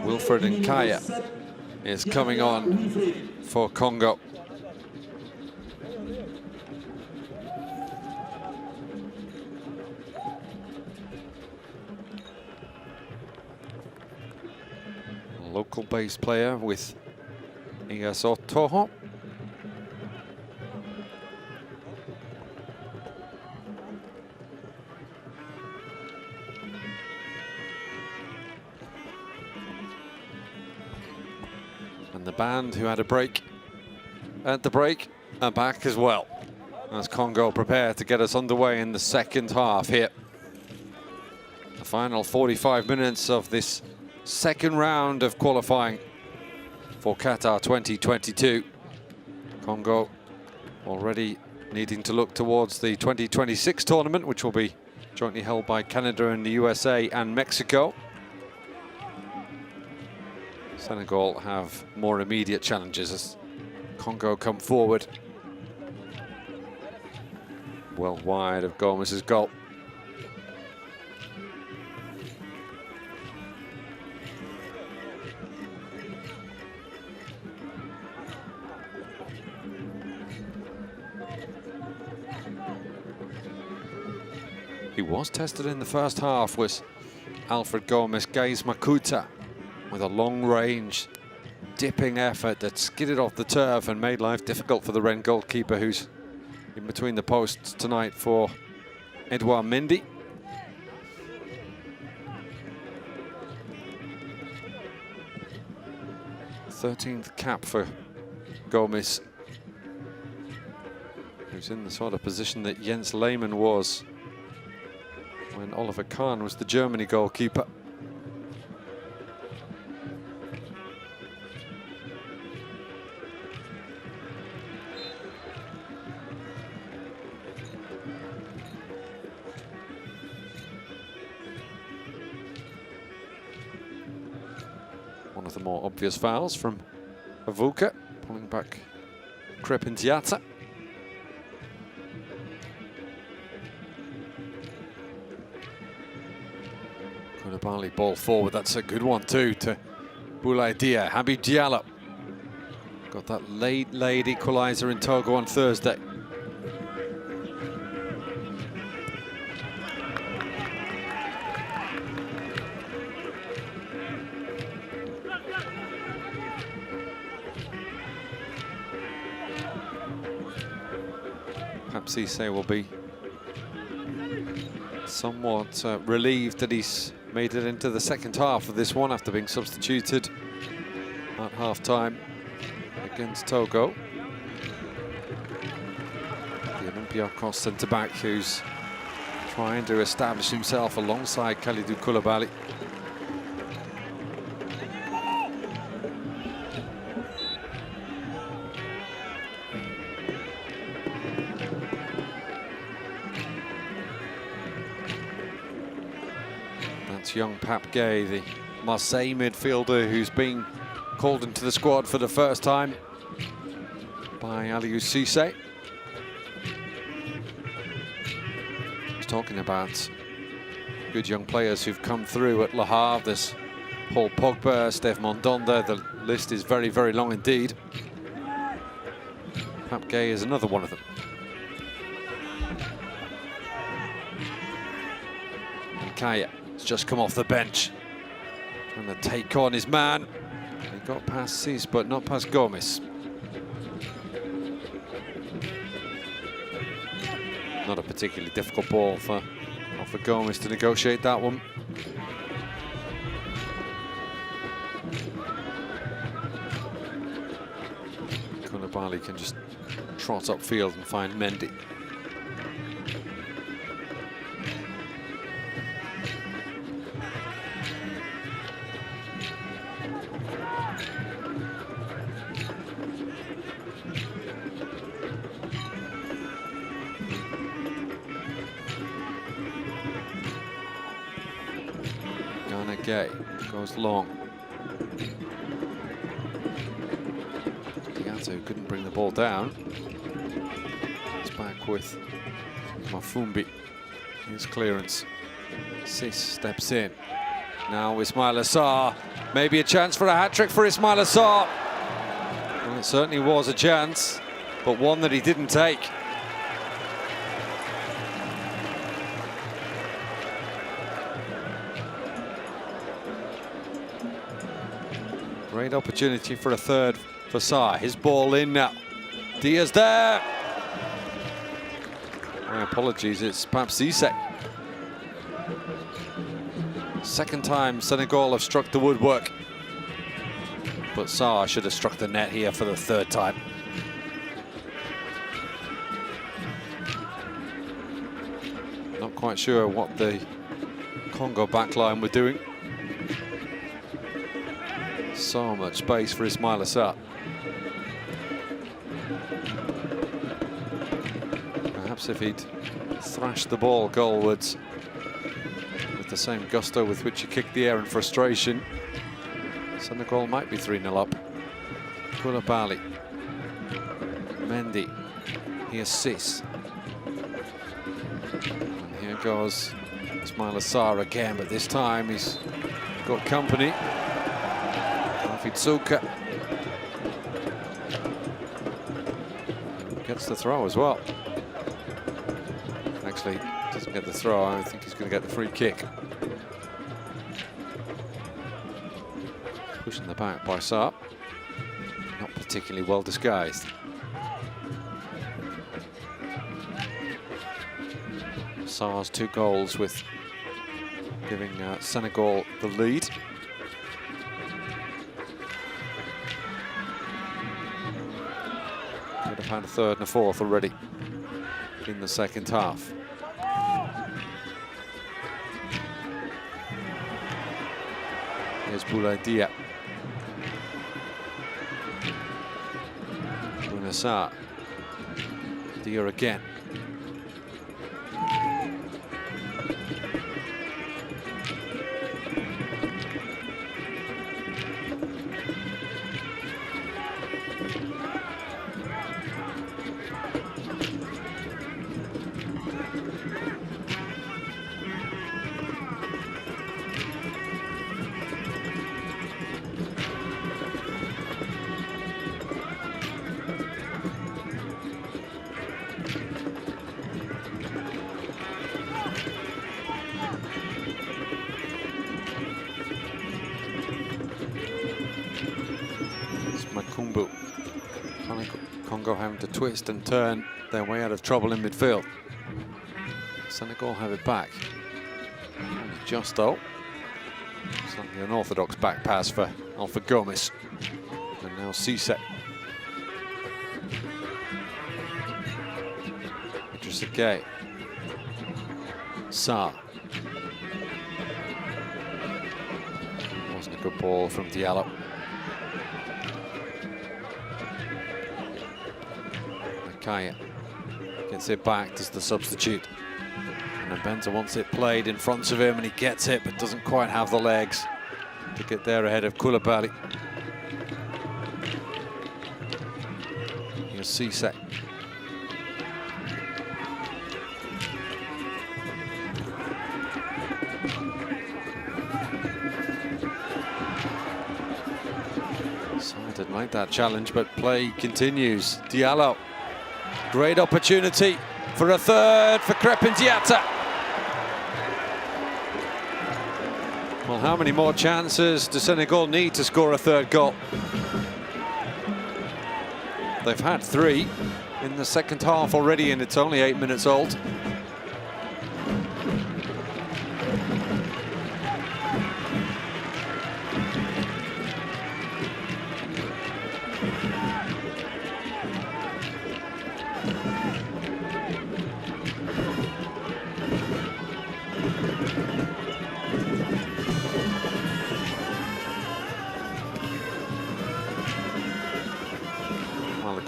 Wilfred Nkaya is coming on for Congo. Local base player with Igaso Toho. And the band, who had a break at the break, are back as well, as Congo prepare to get us underway in the second half here. The final 45 minutes of this second round of qualifying for Qatar 2022. Congo already needing to look towards the 2026 tournament, which will be jointly held by Canada and the USA and Mexico. Senegal have more immediate challenges as Congo come forward. Well wide of Gomez's goal. Who was tested in the first half was Alfred Gomez Gaze-Makuta with a long-range dipping effort that skidded off the turf and made life difficult for the Rennes goalkeeper, who's in between the posts tonight for Edouard Mendy. '13th cap for Gomez, who's in the sort of position that Jens Lehmann was when Oliver Kahn was the Germany goalkeeper. One of the more obvious fouls from Avuka, pulling back Crépin Diatta. Koulibaly ball forward, that's a good one too to Boulaye Dia. Habib Diallo got that late equaliser in Togo on Thursday. Pape Cissé will be somewhat relieved that he's made it into the second half of this one after being substituted at half-time against Togo. The Olympiacos centre-back who's trying to establish himself alongside Kalidou Koulibaly. It's young Pape Gay, the Marseille midfielder who's been called into the squad for the first time by Aliou Cissé. He's talking about good young players who've come through at Le Havre. There's Paul Pogba, Steve Mandanda. The list is very, very long indeed. Pape Gay is another one of them. Kaya has just come off the bench, trying to take on his man. He got past Cis, but not past Gomis. Not a particularly difficult ball for Gomis to negotiate that one. Koulibaly can just trot upfield and find Mendy. Gay goes long. Diato couldn't bring the ball down. It's back with Mafumbi. His clearance. Cis steps in. Now Ismaila Sarr. Maybe a chance for a hat-trick for Ismaila Sarr. Well, it certainly was a chance, but one that he didn't take. Great opportunity for a third for Sarr. His ball in now. Diaz there. My apologies, it's Pape Cissé. Second time Senegal have struck the woodwork. But Sarr should have struck the net here for the third time. Not quite sure what the Congo backline were doing. So much space for Ismaila Sarr. Perhaps if he'd thrashed the ball goalwards with the same gusto with which he kicked the air in frustration, Senegal might be 3-0 up. Koulibaly. Mendy. Here's Cis. And here goes Ismaila Sarr again, but this time he's got company. Fitsuka gets the throw as well. Actually, doesn't get the throw. I think he's going to get the free kick. Pushing the back by Sarr. Not particularly well disguised. Sarr's 2 goals with giving Senegal the lead. Had a third and a fourth already in the second half. Here's Boulaye Dia. Bouna Sarr. Dia again. Makumbu. Congo having to twist and turn their way out of trouble in midfield. Senegal have it back. Just though. Something an orthodox back pass for Alpha Gomis. And now Cissé. Idrissa Gueye. Sarr. Wasn't a good ball from Diallo. Kaya gets it back, does the substitute. And Benza wants it played in front of him, and he gets it, but doesn't quite have the legs to get there ahead of Koulibaly. Here's Cisse. Didn't like that challenge, but play continues. Diallo, great opportunity for a third for Crépin Diatta. Well, how many more chances does Senegal need to score a third goal? They've had 3 in the second half already, and it's only 8 minutes old.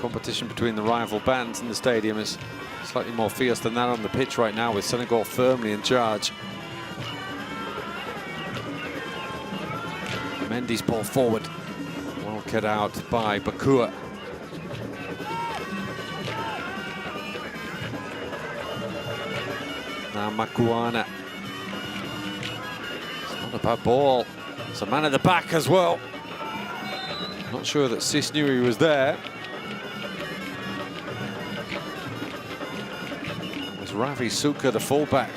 Competition between the rival bands in the stadium is slightly more fierce than that on the pitch right now, with Senegal firmly in charge. Mendy's ball forward, well cut out by Bakua. Now Makuana. It's not a bad ball. It's a man at the back as well. Not sure that Ciss knew he was there. Ravi Suka, the fullback.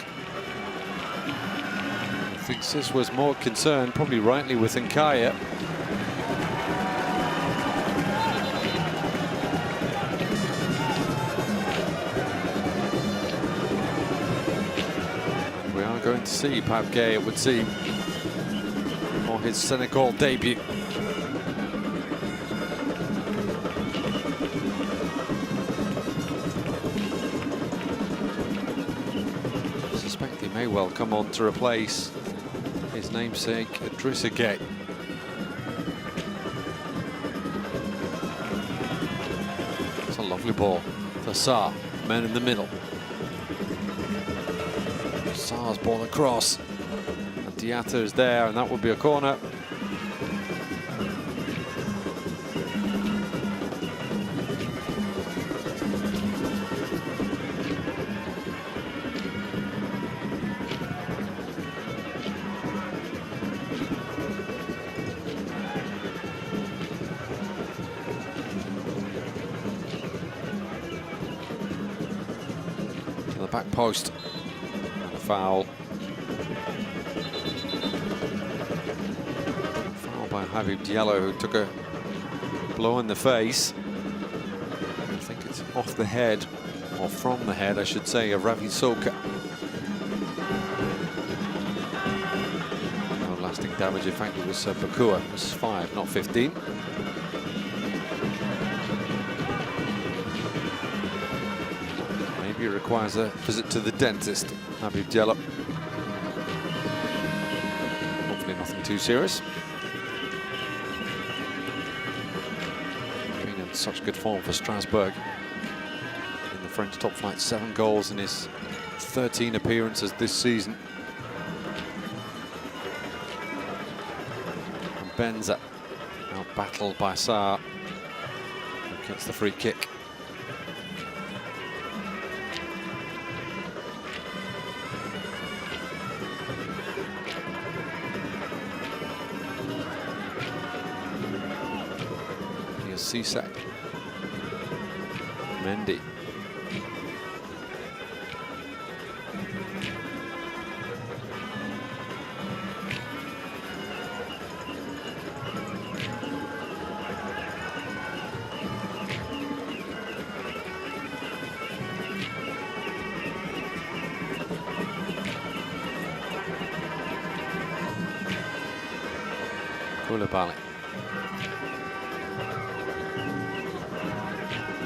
I think Ciss was more concerned, probably rightly, with Nkaya. And we are going to see Pape Gueye, it would seem, for his Senegal debut. May well come on to replace his namesake Idrissa Gueye. It's a lovely ball for Sarr, man in the middle. Sarr's ball across, and Diatta is there, and that would be a corner. Back post, and a foul. Foul by Habib Diallo, who took a blow in the face. I think it's off the head, or from the head, I should say, of Ravi Suka. No lasting damage. In fact, it was Bakua. It was 5, not 15. He requires a visit to the dentist, Habib Diallo. Hopefully nothing too serious. Been in such good form for Strasbourg in the French top flight. 7 goals in his 13 appearances this season. And Benza out battled by Sarr, who gets the free kick. Cisse, Mendy, Koulibaly.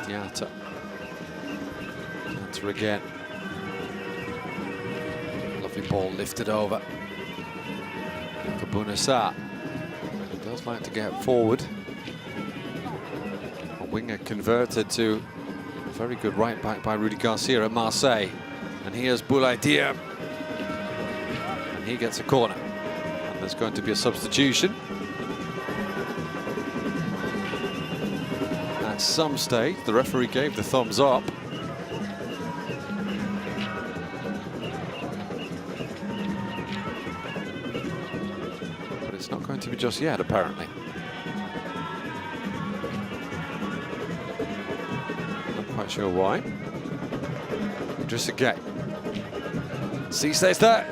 Diatta again. Lovely ball lifted over for Bouna Sarr. He does like to get forward. A winger converted to a very good right back by Rudy Garcia at Marseille. And here's Boulaye Dia. he gets a corner. And there's going to be a substitution. At some stage, the referee gave the thumbs up. But it's not going to be just yet, apparently. Not quite sure why. Idrissa Gueye. Cissé's there.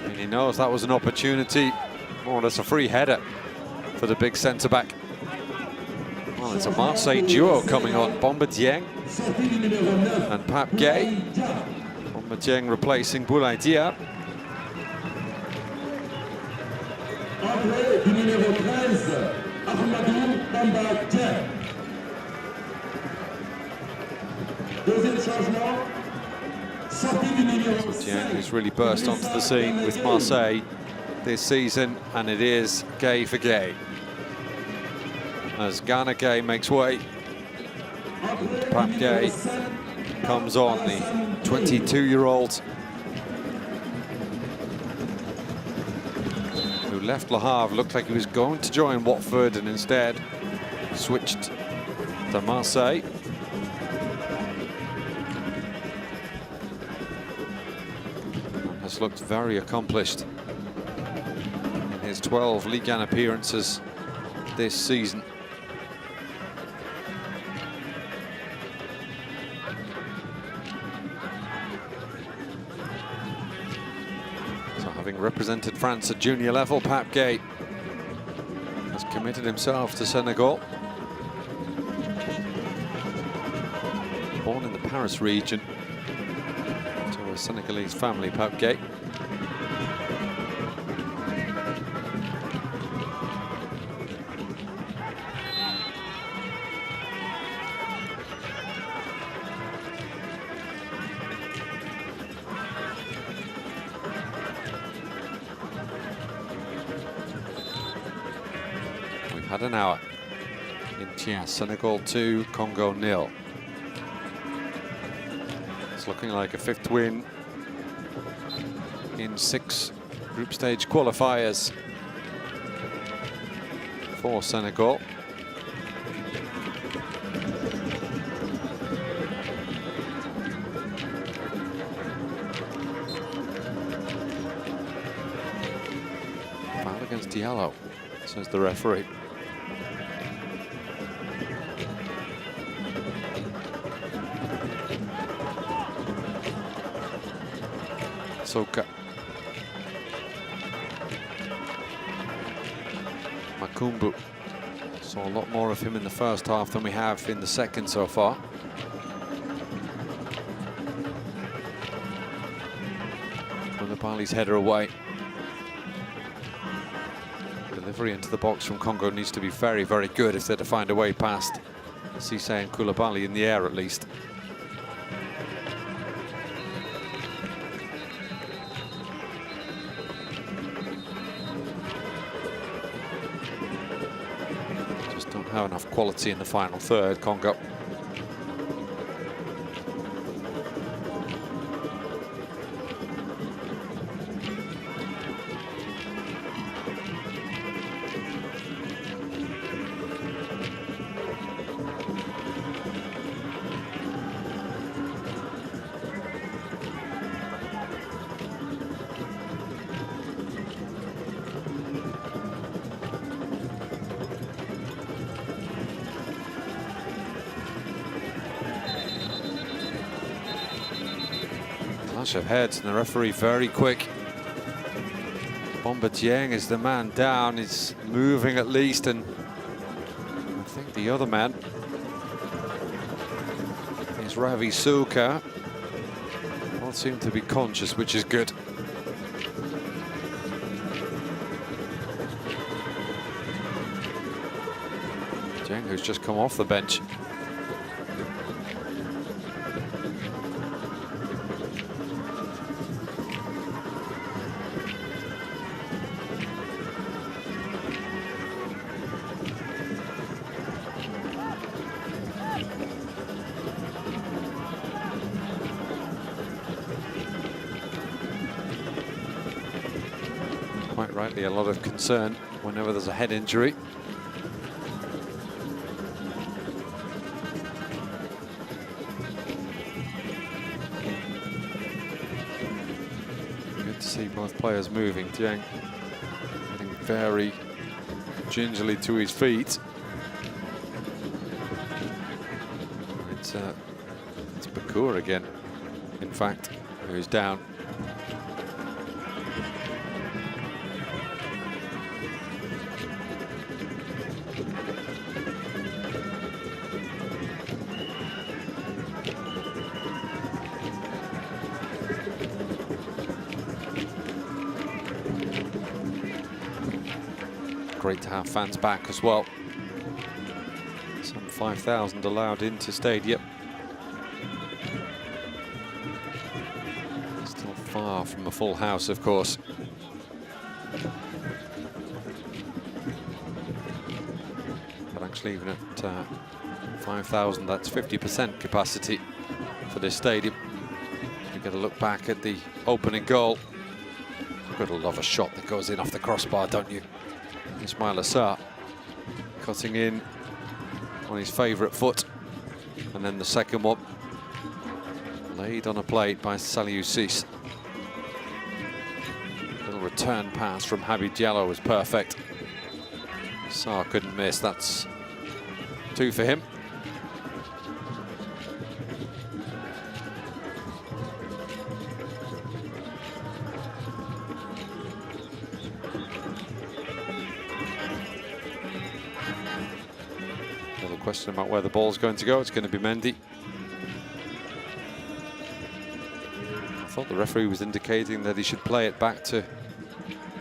And he knows that was an opportunity, more or less a free header for the big centre-back. Well, it's a Marseille duo coming on, Bamba Dieng and Pape Gueye. Bamba Dieng replacing Boulaye Dia. Dieng, who's really burst onto the scene with Marseille this season, and it is Gueye for Gueye. As Gana Gueye makes way, Pape Gueye comes on, the 22-year-old who left Le Havre, looked like he was going to join Watford and instead switched to Marseille. Has looked very accomplished in his 12 Ligue 1 appearances this season. So having represented France at junior level, Pape Gueye has committed himself to Senegal. Born in the Paris region, to a Senegalese family, Pape Gueye. We've had an hour in Thiès. Senegal 2, Congo 0. It's looking like a 5th win in 6 group stage qualifiers for Senegal. Foul against Diallo, says the referee. Soka. Makumbu. Saw a lot more of him in the first half than we have in the second so far. Koulibaly's header away. Delivery into the box from Congo needs to be very, very good if they're to find a way past Cissé and Koulibaly in the air at least. Have enough quality in the final third, Congo. Clash of heads, and the referee very quick. Bamba Dieng is the man down, he's moving at least, and I think the other man is Ravi Souka. Both seem to be conscious, which is good. Dieng, who's just come off the bench. quite rightly a lot of concern whenever there's a head injury. Good to see both players moving. Dieng getting very gingerly to his feet. It's Bakur again, in fact, who's down. Great to have fans back as well. Some 5,000 allowed into stadium. Still far from a full house, of course. But actually, even at 5,000, that's 50% capacity for this stadium. You get a look back at the opening goal. You've got to love a shot that goes in off the crossbar, don't you? Ismail Assar cutting in on his favourite foot, and then the second one laid on a plate by Saliou Ciss. Little return pass from Habib Diallo was perfect. Sarr couldn't miss. That's 2 for him. Question about where the ball's going to go. It's going to be Mendy. I thought the referee was indicating that he should play it back to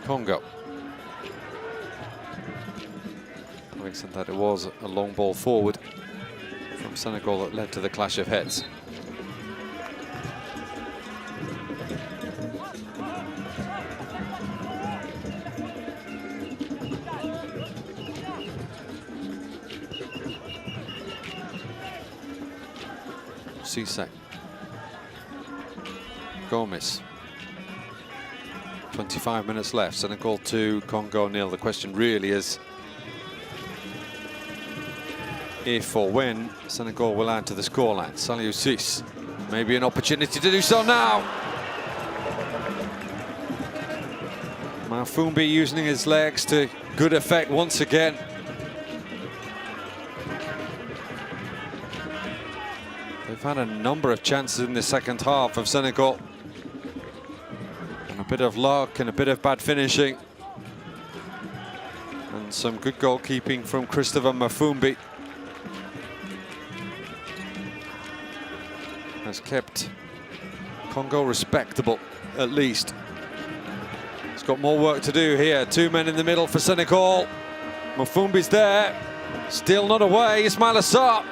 Congo. Having said that, it was a long ball forward from Senegal that led to the clash of heads. Cisse. Gomis. 25 minutes left. Senegal 2, Congo 0. The question really is if or when Senegal will add to the scoreline. Saliou Ciss, maybe an opportunity to do so now. Mafumbi using his legs to good effect once again. They've had a number of chances in the second half of Senegal. And a bit of luck and a bit of bad finishing. And some good goalkeeping from Christopher Mafumbi has kept Congo respectable, at least. He's got more work to do here. 2 men in the middle for Senegal. Mafumbi's there. Still not away. Ismail Assar.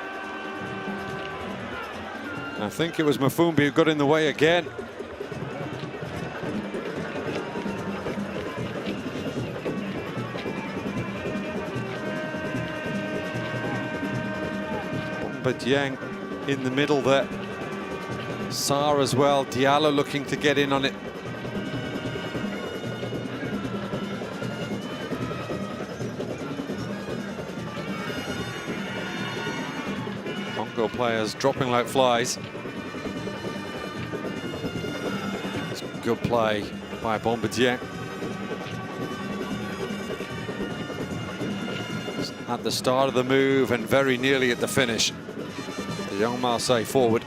I think it was Mafumbi who got in the way again. But Dieng in the middle there. Sarr as well. Diallo looking to get in on it. Congo players dropping like flies. It's good play by Bamba Dieng. At the start of the move and very nearly at the finish. The young Marseille forward.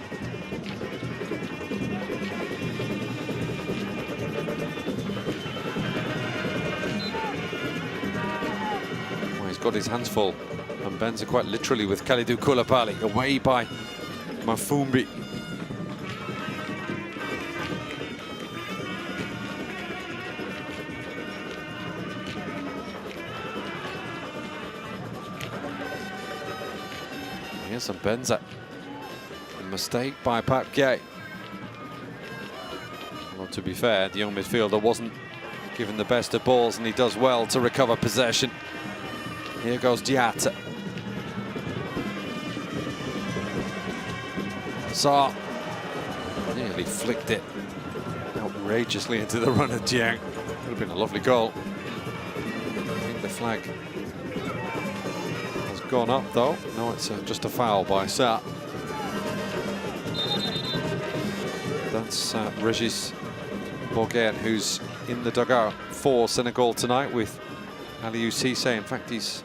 Well, he's got his hands full. And Benza quite literally with Kalidou Koulibaly, away by Mafumbi. Here's some Benza. A mistake by Pape Gueye. Well, to be fair, the young midfielder wasn't given the best of balls, and he does well to recover possession. Here goes Diatta. Sarr nearly flicked it outrageously into the run of Dieng. Could have been a lovely goal. I think the flag has gone up though. No, it's just a foul by Sarr. That's Régis Bourgain, who's in the dugout for Senegal tonight with Aliou Cissé. In fact, he's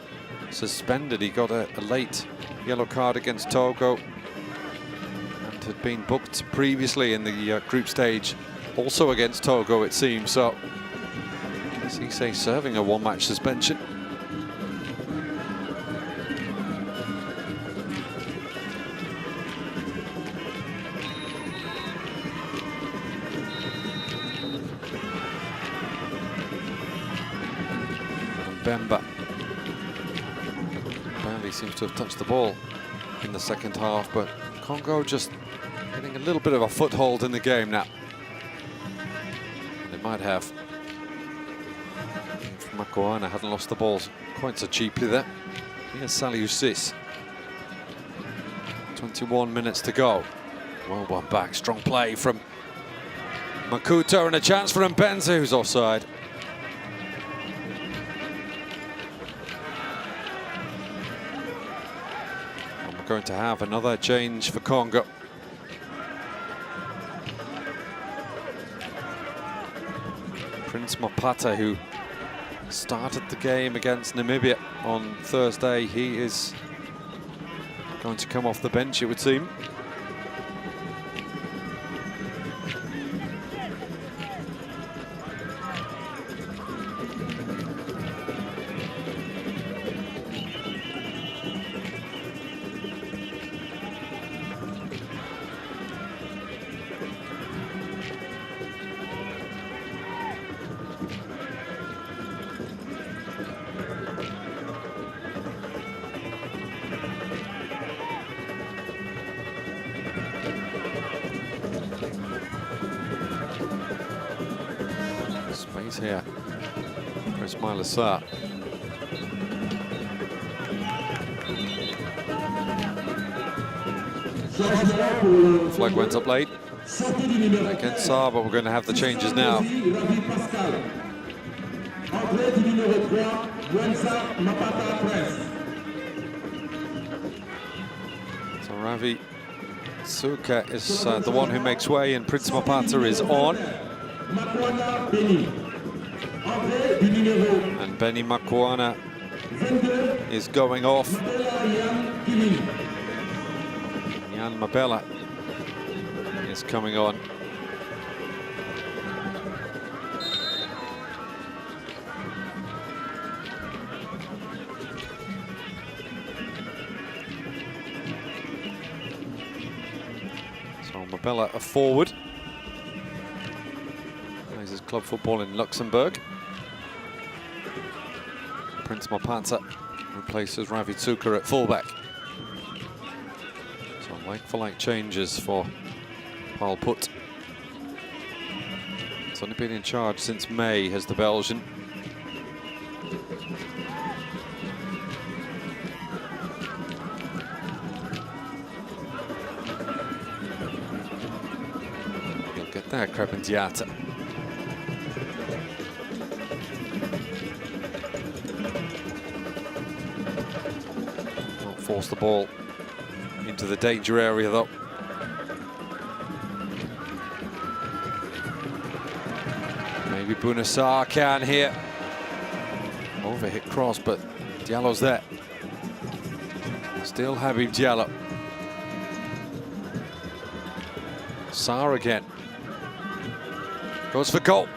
suspended. He got a late yellow card against Togo and had been booked previously in the group stage, also against Togo, it seems. So Cissé serving a one-match suspension. Bemba barely seems to have touched the ball in the second half, but Congo just getting a little bit of a foothold in the game now. They might have. If Makuana hadn't lost the ball quite so cheaply there. Here's Saliou Ciss. 21 minutes to go. Well, one back, strong play from Makuta, and a chance for Mpenza, who's offside. Going to have another change for Congo. Prince Mopata, who started the game against Namibia on Thursday, he is going to come off the bench, it would seem. Here for Ismaila Sarr. The flag went up late against Sarr, but we're going to have the changes now. So Ravi Suka is the one who makes way, and Prince Mopata is on. And Benny Makuana is going off. Jan Mabela is coming on. So Mabela a forward. Plays his club football in Luxembourg. Prince Mopata replaces Ravi Tsuka at fullback. So like-for-like changes for Paul Put. He's only been in charge since May, has the Belgian. He'll get there, Crépin Diatta. Force the ball into the danger area though. Maybe Bouna Sarr can here. Overhit cross, but Diallo's there. Still Habib Diallo. Sarr again. Goes for goal.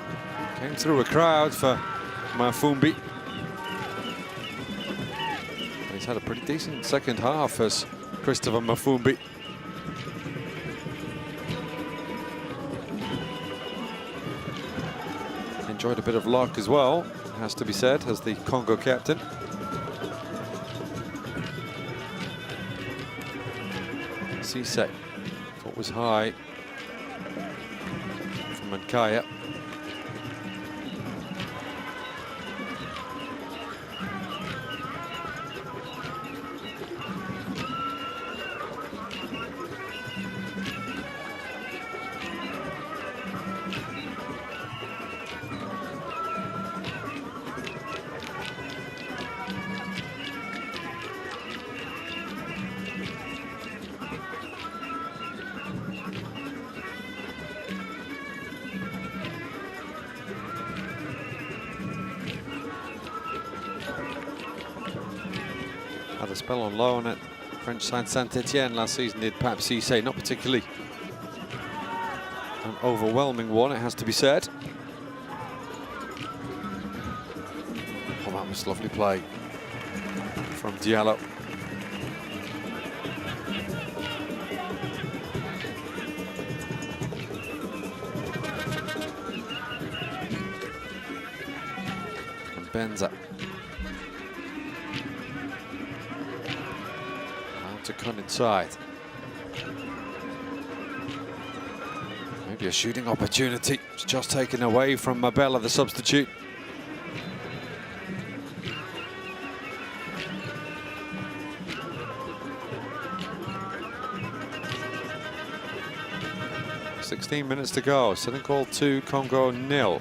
Came through a crowd for Mafumbi. He's had a pretty decent second half as Christopher Mafumbi. Enjoyed a bit of luck as well, it has to be said, as the Congo captain. Cissé, thought was high from Nkaya. Had a spell on loan at French side Saint-Etienne last season, did Pape Cissé. Not particularly an overwhelming one, it has to be said. Oh, that was lovely play from Diallo. And Benza. Now to cut inside. Maybe a shooting opportunity. It's just taken away from Mabella, the substitute. Minutes to go. Senegal 2, Congo 0.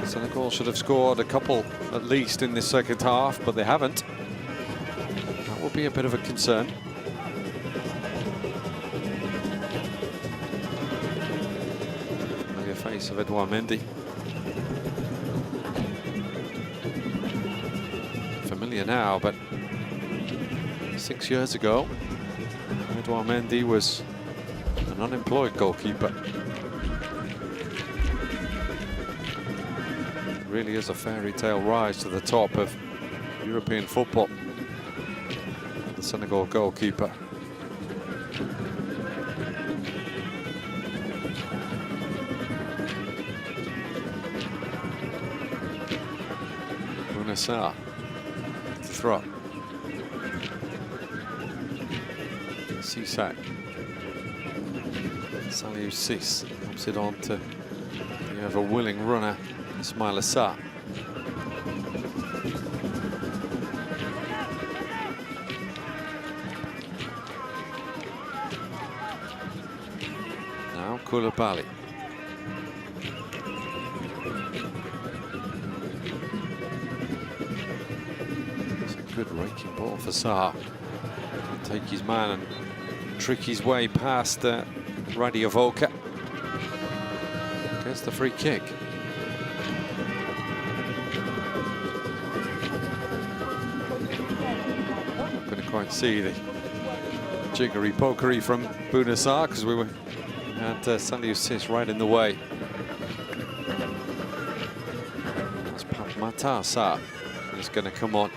Senegal should have scored a couple at least in this second half, but they haven't. That will be a bit of a concern. Familiar face of Edouard Mendy. Familiar now, but 6 years ago, Edouard Mendy was an unemployed goalkeeper. It really is a fairy tale rise to the top of European football. The Senegal goalkeeper. Bouna Sarr, throw. Cissé. Saliou Ciss helps it on to the ever-willing runner, Ismaïla Sarr. Now Koulibaly. It's a good raking ball for Sarr. Take his man and trick his way past Radio Volca. Gets the free kick. Not going to quite see the jiggery pokery from Bouna Sarr because we had Saliou Ciss right in the way. That's Pape Matar Sarr who's going to come on.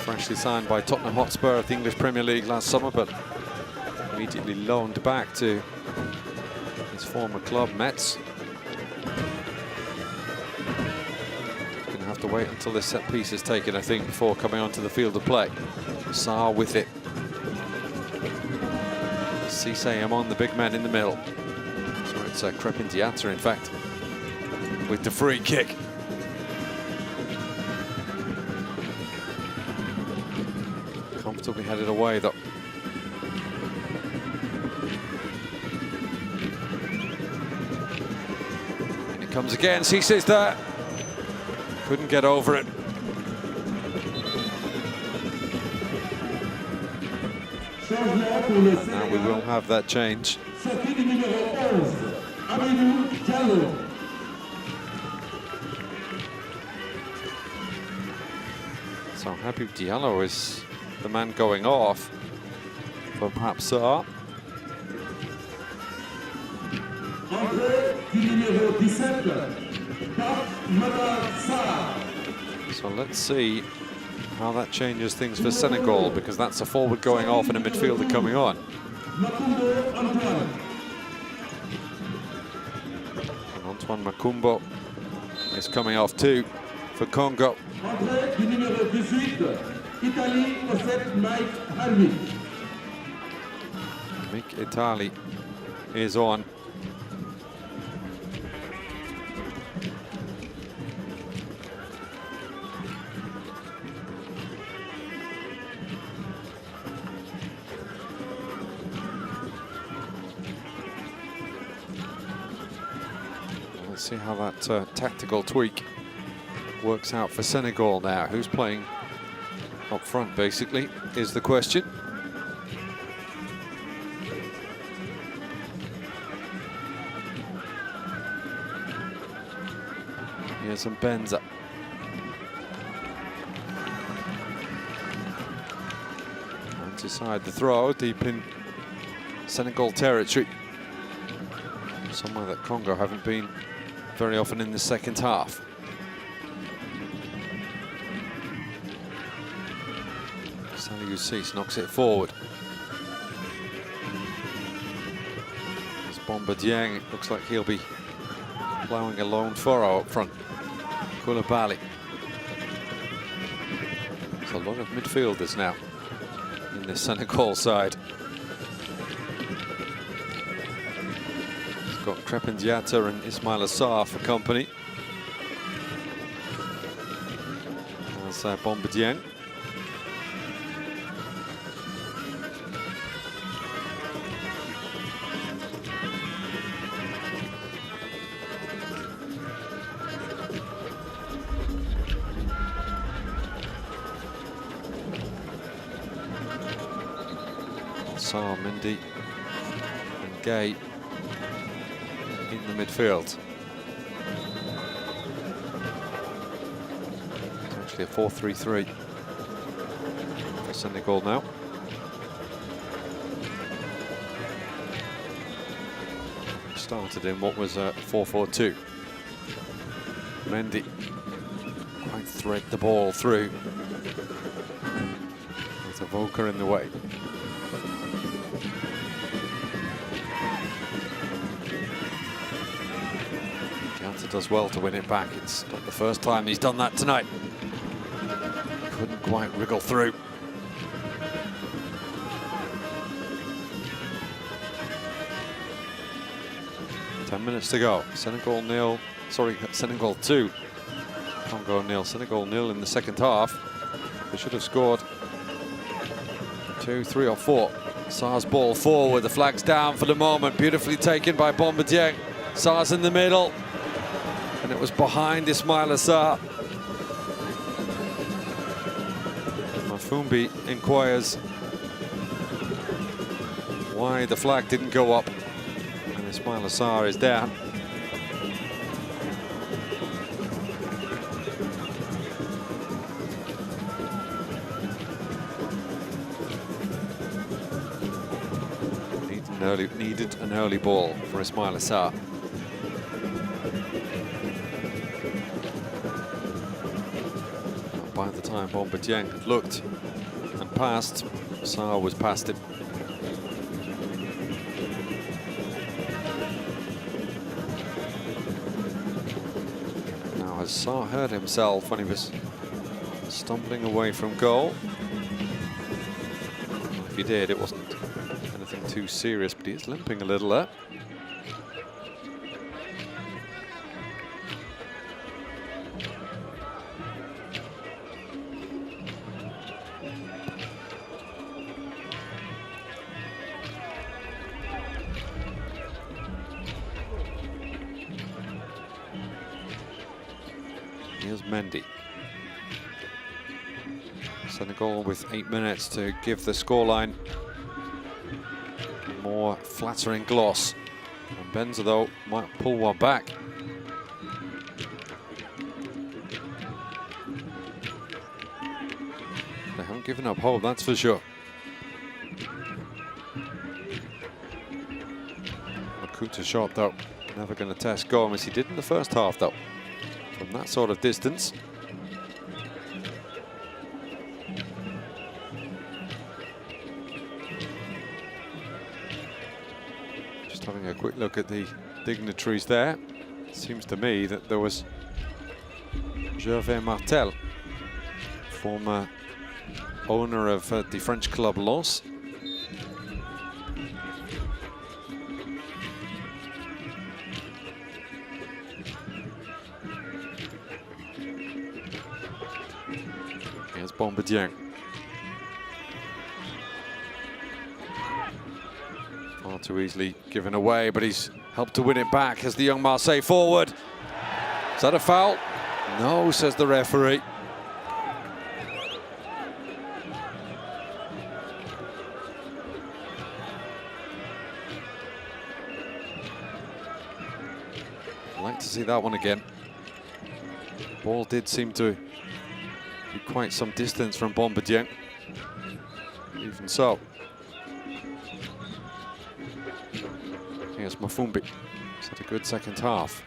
Freshly signed by Tottenham Hotspur of the English Premier League last summer, but immediately loaned back to his former club, Metz. He's going to have to wait until this set piece is taken, I think, before coming onto the field of play. Sarr with it. Cissé among the big men in the middle. So it's Crépin Diatta, in fact, with the free kick. Comfortably headed away, though. And it comes again. Cissé's there. Couldn't get over it. Now we will have that change. So Habib Diallo is the man going off for Pape Sarr. So let's see how that changes things for Senegal, because that's a forward going off and a midfielder coming on. And Antoine Makumbo is coming off too for Congo. Mick Italy is on. Let's see how that tactical tweak works out for Senegal now. Who's playing up front, basically, is the question. Here's Benza. aside the throw deep in Senegal territory. Somewhere that Congo haven't been very often in the second half. Saliou Ciss knocks it forward. As Bamba Dieng, it looks like he'll be ploughing a lone furrow up front. Koulibaly. There's a lot of midfielders now in the Senegal side. He's got Crépin Diatta and Ismaïla Sarr for company. As Bamba Dieng. Sarr, Mendy and Gay in the midfield. It's actually a 4-3-3 for Senegal now. Started in what was a 4-4-2. Mendy quite thread the ball through with Avoka in the way. Does well to win it back. It's not the first time he's done that tonight. Couldn't quite wriggle through. Ten minutes to go. Senegal 0. Sorry, Senegal 2. Congo 0. Senegal 0 in the second half. They should have scored 2, 3 or 4. Sarr's ball forward. The flag's down for the moment. Beautifully taken by Bamba Dieng. Sarr's in the middle. And it was behind Ismaïla Sarr. Mafumbi inquires why the flag didn't go up. And Ismaïla Sarr is down. Needed an early ball for Ismaïla Sarr. By the time Bamba Dieng had looked and passed, Sarr was past him. Now, has Sarr hurt himself when he was stumbling away from goal? Well, if he did, it wasn't anything too serious, but he's limping a little there. Here's Mendy. Senegal with 8 minutes to give the scoreline a more flattering gloss. And Benza, though, might pull one back. They haven't given up hope, that's for sure. Makuta shot, though, never going to test Gomez. He did in the first half, though. From that sort of distance. Just having a quick look at the dignitaries there. It seems to me that there was Gervais Martel, former owner of the French club Lens. Bamba Dieng. Far too easily given away, but he's helped to win it back as the young Marseille forward. Is that a foul? No, says the referee. I'd like to see that one again. Ball did seem to quite some distance from Bamba Dieng. even so. Here's Mafumbi. He's had a good second half.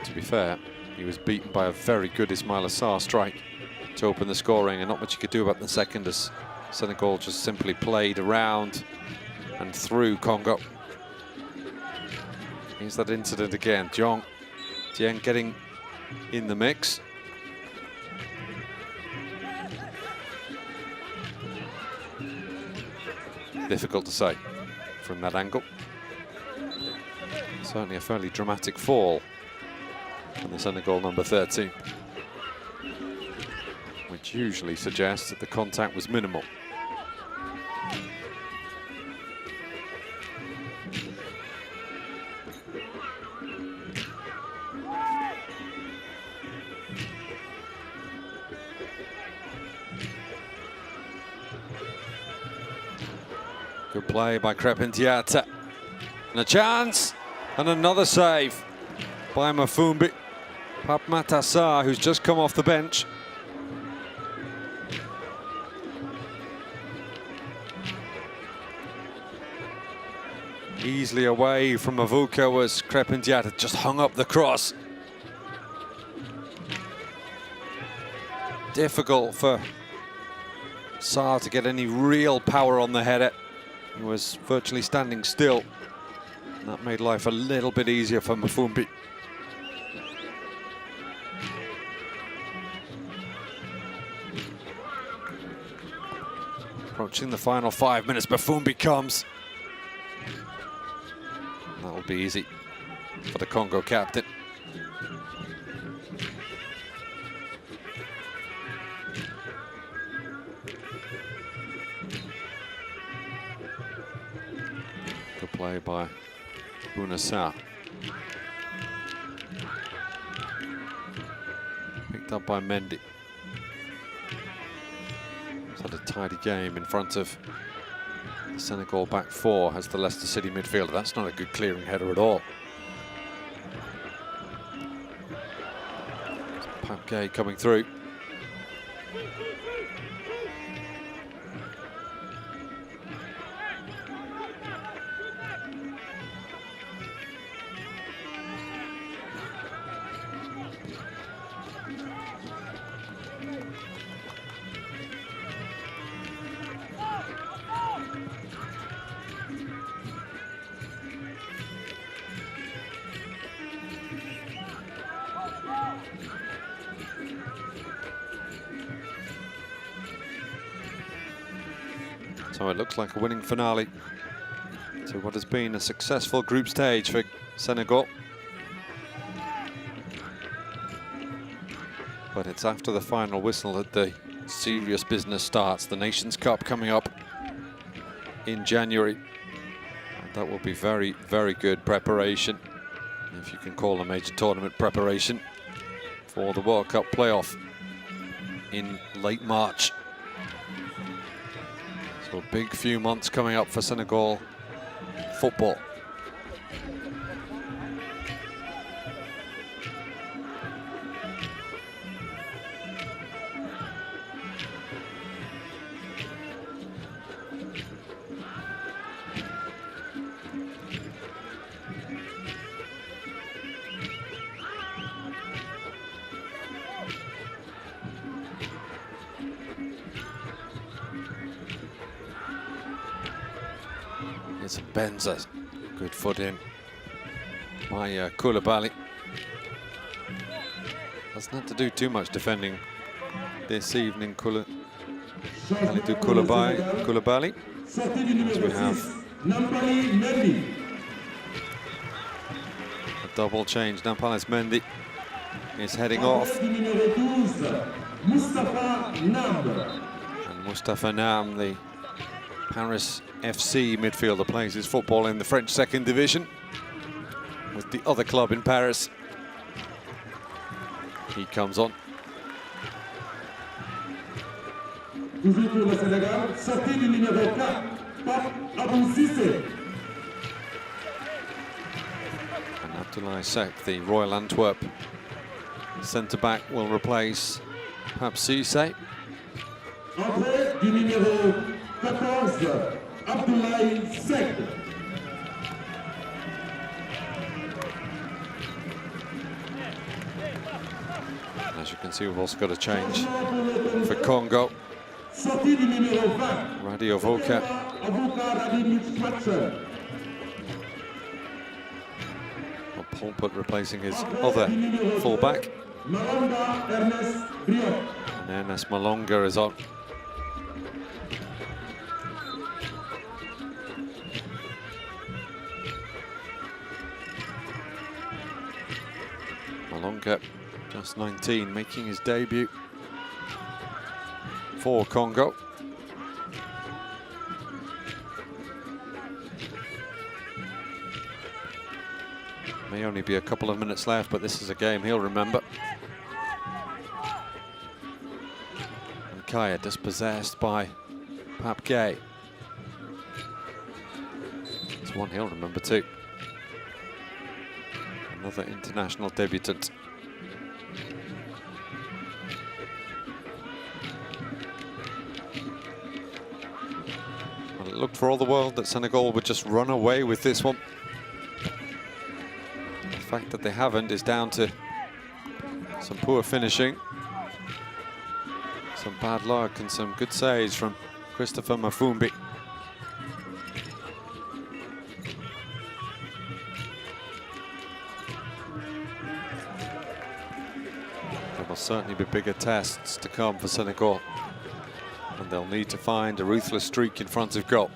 To be fair, he was beaten by a very good Ismaila Sarr strike to open the scoring, and not much you could do about the second, as Senegal just simply played around and through Congo. Here's that incident again. Dieng getting in the mix. Difficult to say from that angle. Certainly a fairly dramatic fall from the Senegal number 13, which usually suggests that the contact was minimal. Good play by Crépin Diatta. And a chance, and another save by Mafumbi. Pape Matar Sarr, who's just come off the bench. Easily away from Mavuka was Crépin Diatta, just hung up the cross. Difficult for Sarr to get any real power on the header. He was virtually standing still. And that made life a little bit easier for Mafumbi. Approaching the final 5 minutes, Mafumbi comes. That'll be easy for the Congo captain. Good play by Bouna Sarr. Picked up by Mendy. He's had a tidy game in front of the Senegal back four as the Leicester City midfielder. That's not a good clearing header at all. Pape Gueye coming through. So it looks like a winning finale to what has been a successful group stage for Senegal. But it's after the final whistle that the serious business starts. The Nations Cup coming up in January. And that will be very, very good preparation, if you can call a major tournament preparation, for the World Cup playoff in late March. So a big few months coming up for Senegal football. It's Benza, good foot in by Koulibaly. Doesn't have to do too much defending this evening, Kalidou Koulibaly. As we have a double change. Nampalys Mendy is heading off. And Moustapha Nam, the Paris FC midfielder, plays his football in the French second division with the other club in Paris. He comes on. And Abdoulaye Seck, the Royal Antwerp centre-back, will replace Pape Cissé. Entrée du numéro 14, Abdoulaye Seck. As you can see, we've also got a change for Congo. Sortie du numéro 20. Radio Voka. Pulpit replacing his other fullback. Malonga Ernest Briot. And Ernest Malonga is on. Malonga, just 19, making his debut for Congo. May only be a couple of minutes left, but this is a game he'll remember. And Kaya dispossessed by Pap Gay. It's one he'll remember too. Another international debutant. Well, it looked for all the world that Senegal would just run away with this one. The fact that they haven't is down to some poor finishing, some bad luck and some good saves from Christopher Mafumbi. There will certainly be bigger tests to come for Senegal, and they'll need to find a ruthless streak in front of goal.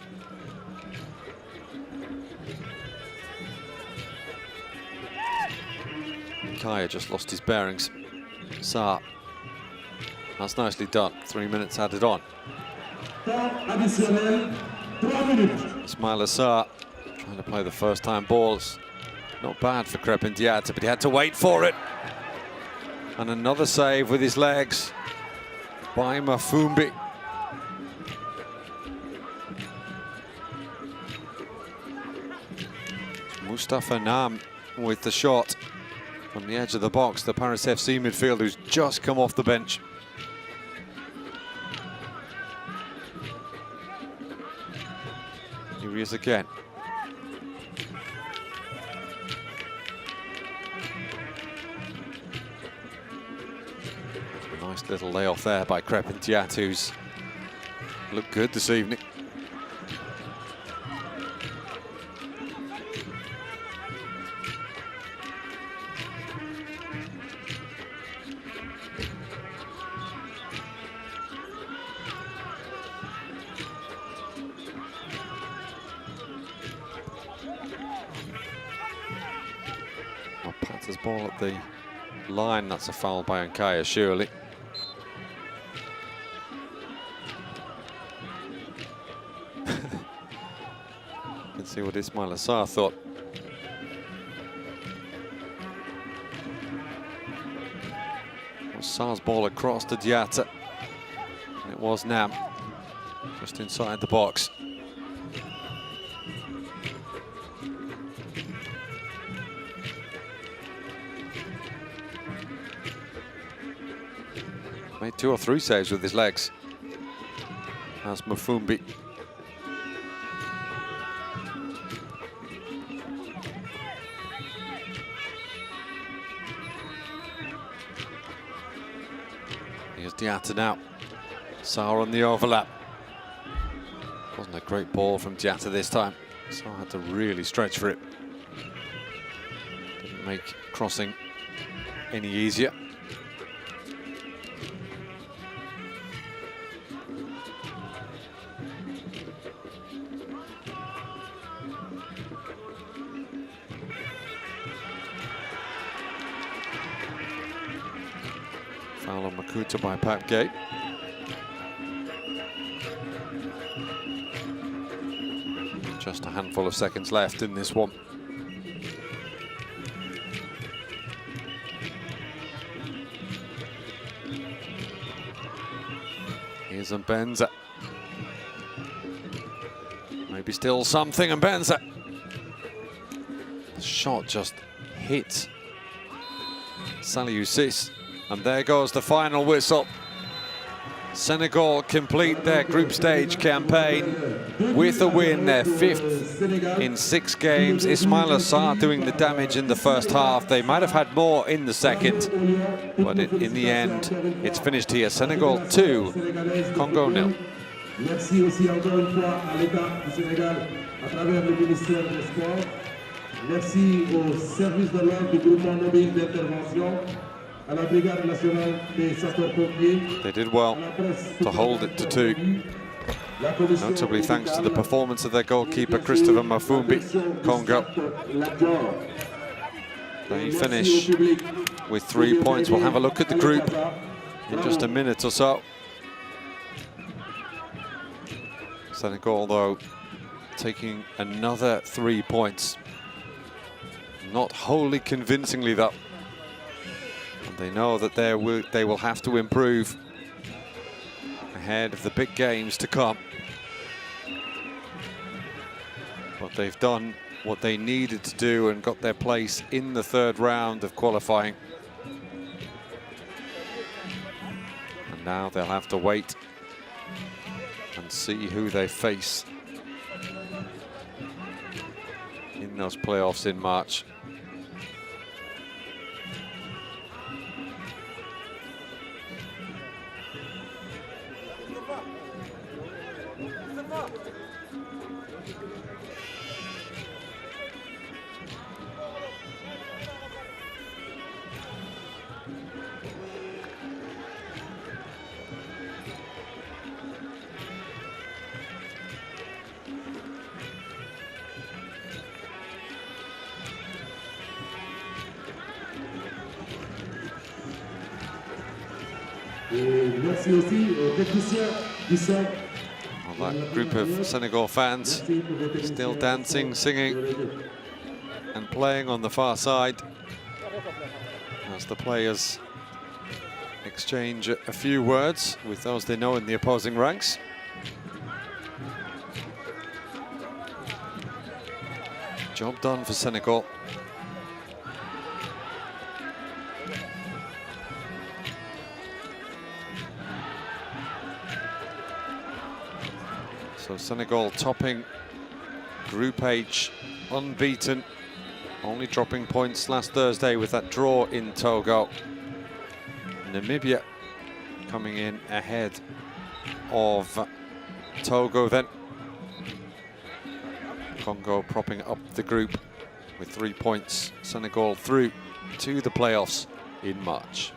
Kaya just lost his bearings. Sarr. That's nicely done. 3 minutes added on. Additionnel, 3 minutes. Ismaila Sarr trying to play the first time balls. Not bad for Crépin Diatta, but he had to wait for it. And another save with his legs by Mafumbi. Mustafa Nam with the shot from the edge of the box, the Paris FC midfielder who's just come off the bench. Here he is again. A nice little layoff there by Crépin Diatta, who's looked good this evening. Patter's ball at the line, that's a foul by Nkaya, surely. You can see what Ismaila Sarr thought. Well, Sarr's ball across to Diatta. And it was Nam, just inside the box. Made 2 or 3 saves with his legs. That's Mafumbi. Here's Diatta now. Sarr on the overlap. Wasn't a great ball from Diatta this time. Sarr had to really stretch for it. Didn't make crossing any easier. Foul on Makuta by Pap Gay. Just a handful of seconds left in this one. Here's Mbenza. Maybe still something, Mbenza. The shot just hit Saliou Ciss. And there goes the final whistle. Senegal complete their group stage campaign with a win, their 5th in 6 games. Ismaila Sarr doing the damage in the first half. They might have had more in the second, but in the end, it's finished here. Senegal 2, Congo 0. Merci aussi encore une fois à l'État du Sénégal à travers le ministère des Sports. Merci au service de l'ordre du groupement mobile d'intervention, à la Brigade nationale des sapeurs-pompiers. They did well to hold it to 2. Notably thanks to the performance of their goalkeeper Christopher Mafumbi, Congo. They finish with 3 points. We'll have a look at the group in just a minute or so. Senegal, though, taking another 3 points. Not wholly convincingly, though. And they know that they will have to improve ahead of the big games to come. But they've done what they needed to do and got their place in the 3rd round of qualifying. And now they'll have to wait and see who they face in those playoffs in March. Merci aussi aux techniciens du son. Well, that group of Senegal fans still dancing, singing and playing on the far side as the players exchange a few words with those they know in the opposing ranks. Job done for Senegal. So Senegal topping Group H, unbeaten, only dropping points last Thursday with that draw in Togo. Namibia coming in ahead of Togo then. Congo propping up the group with 3 points. Senegal through to the playoffs in March.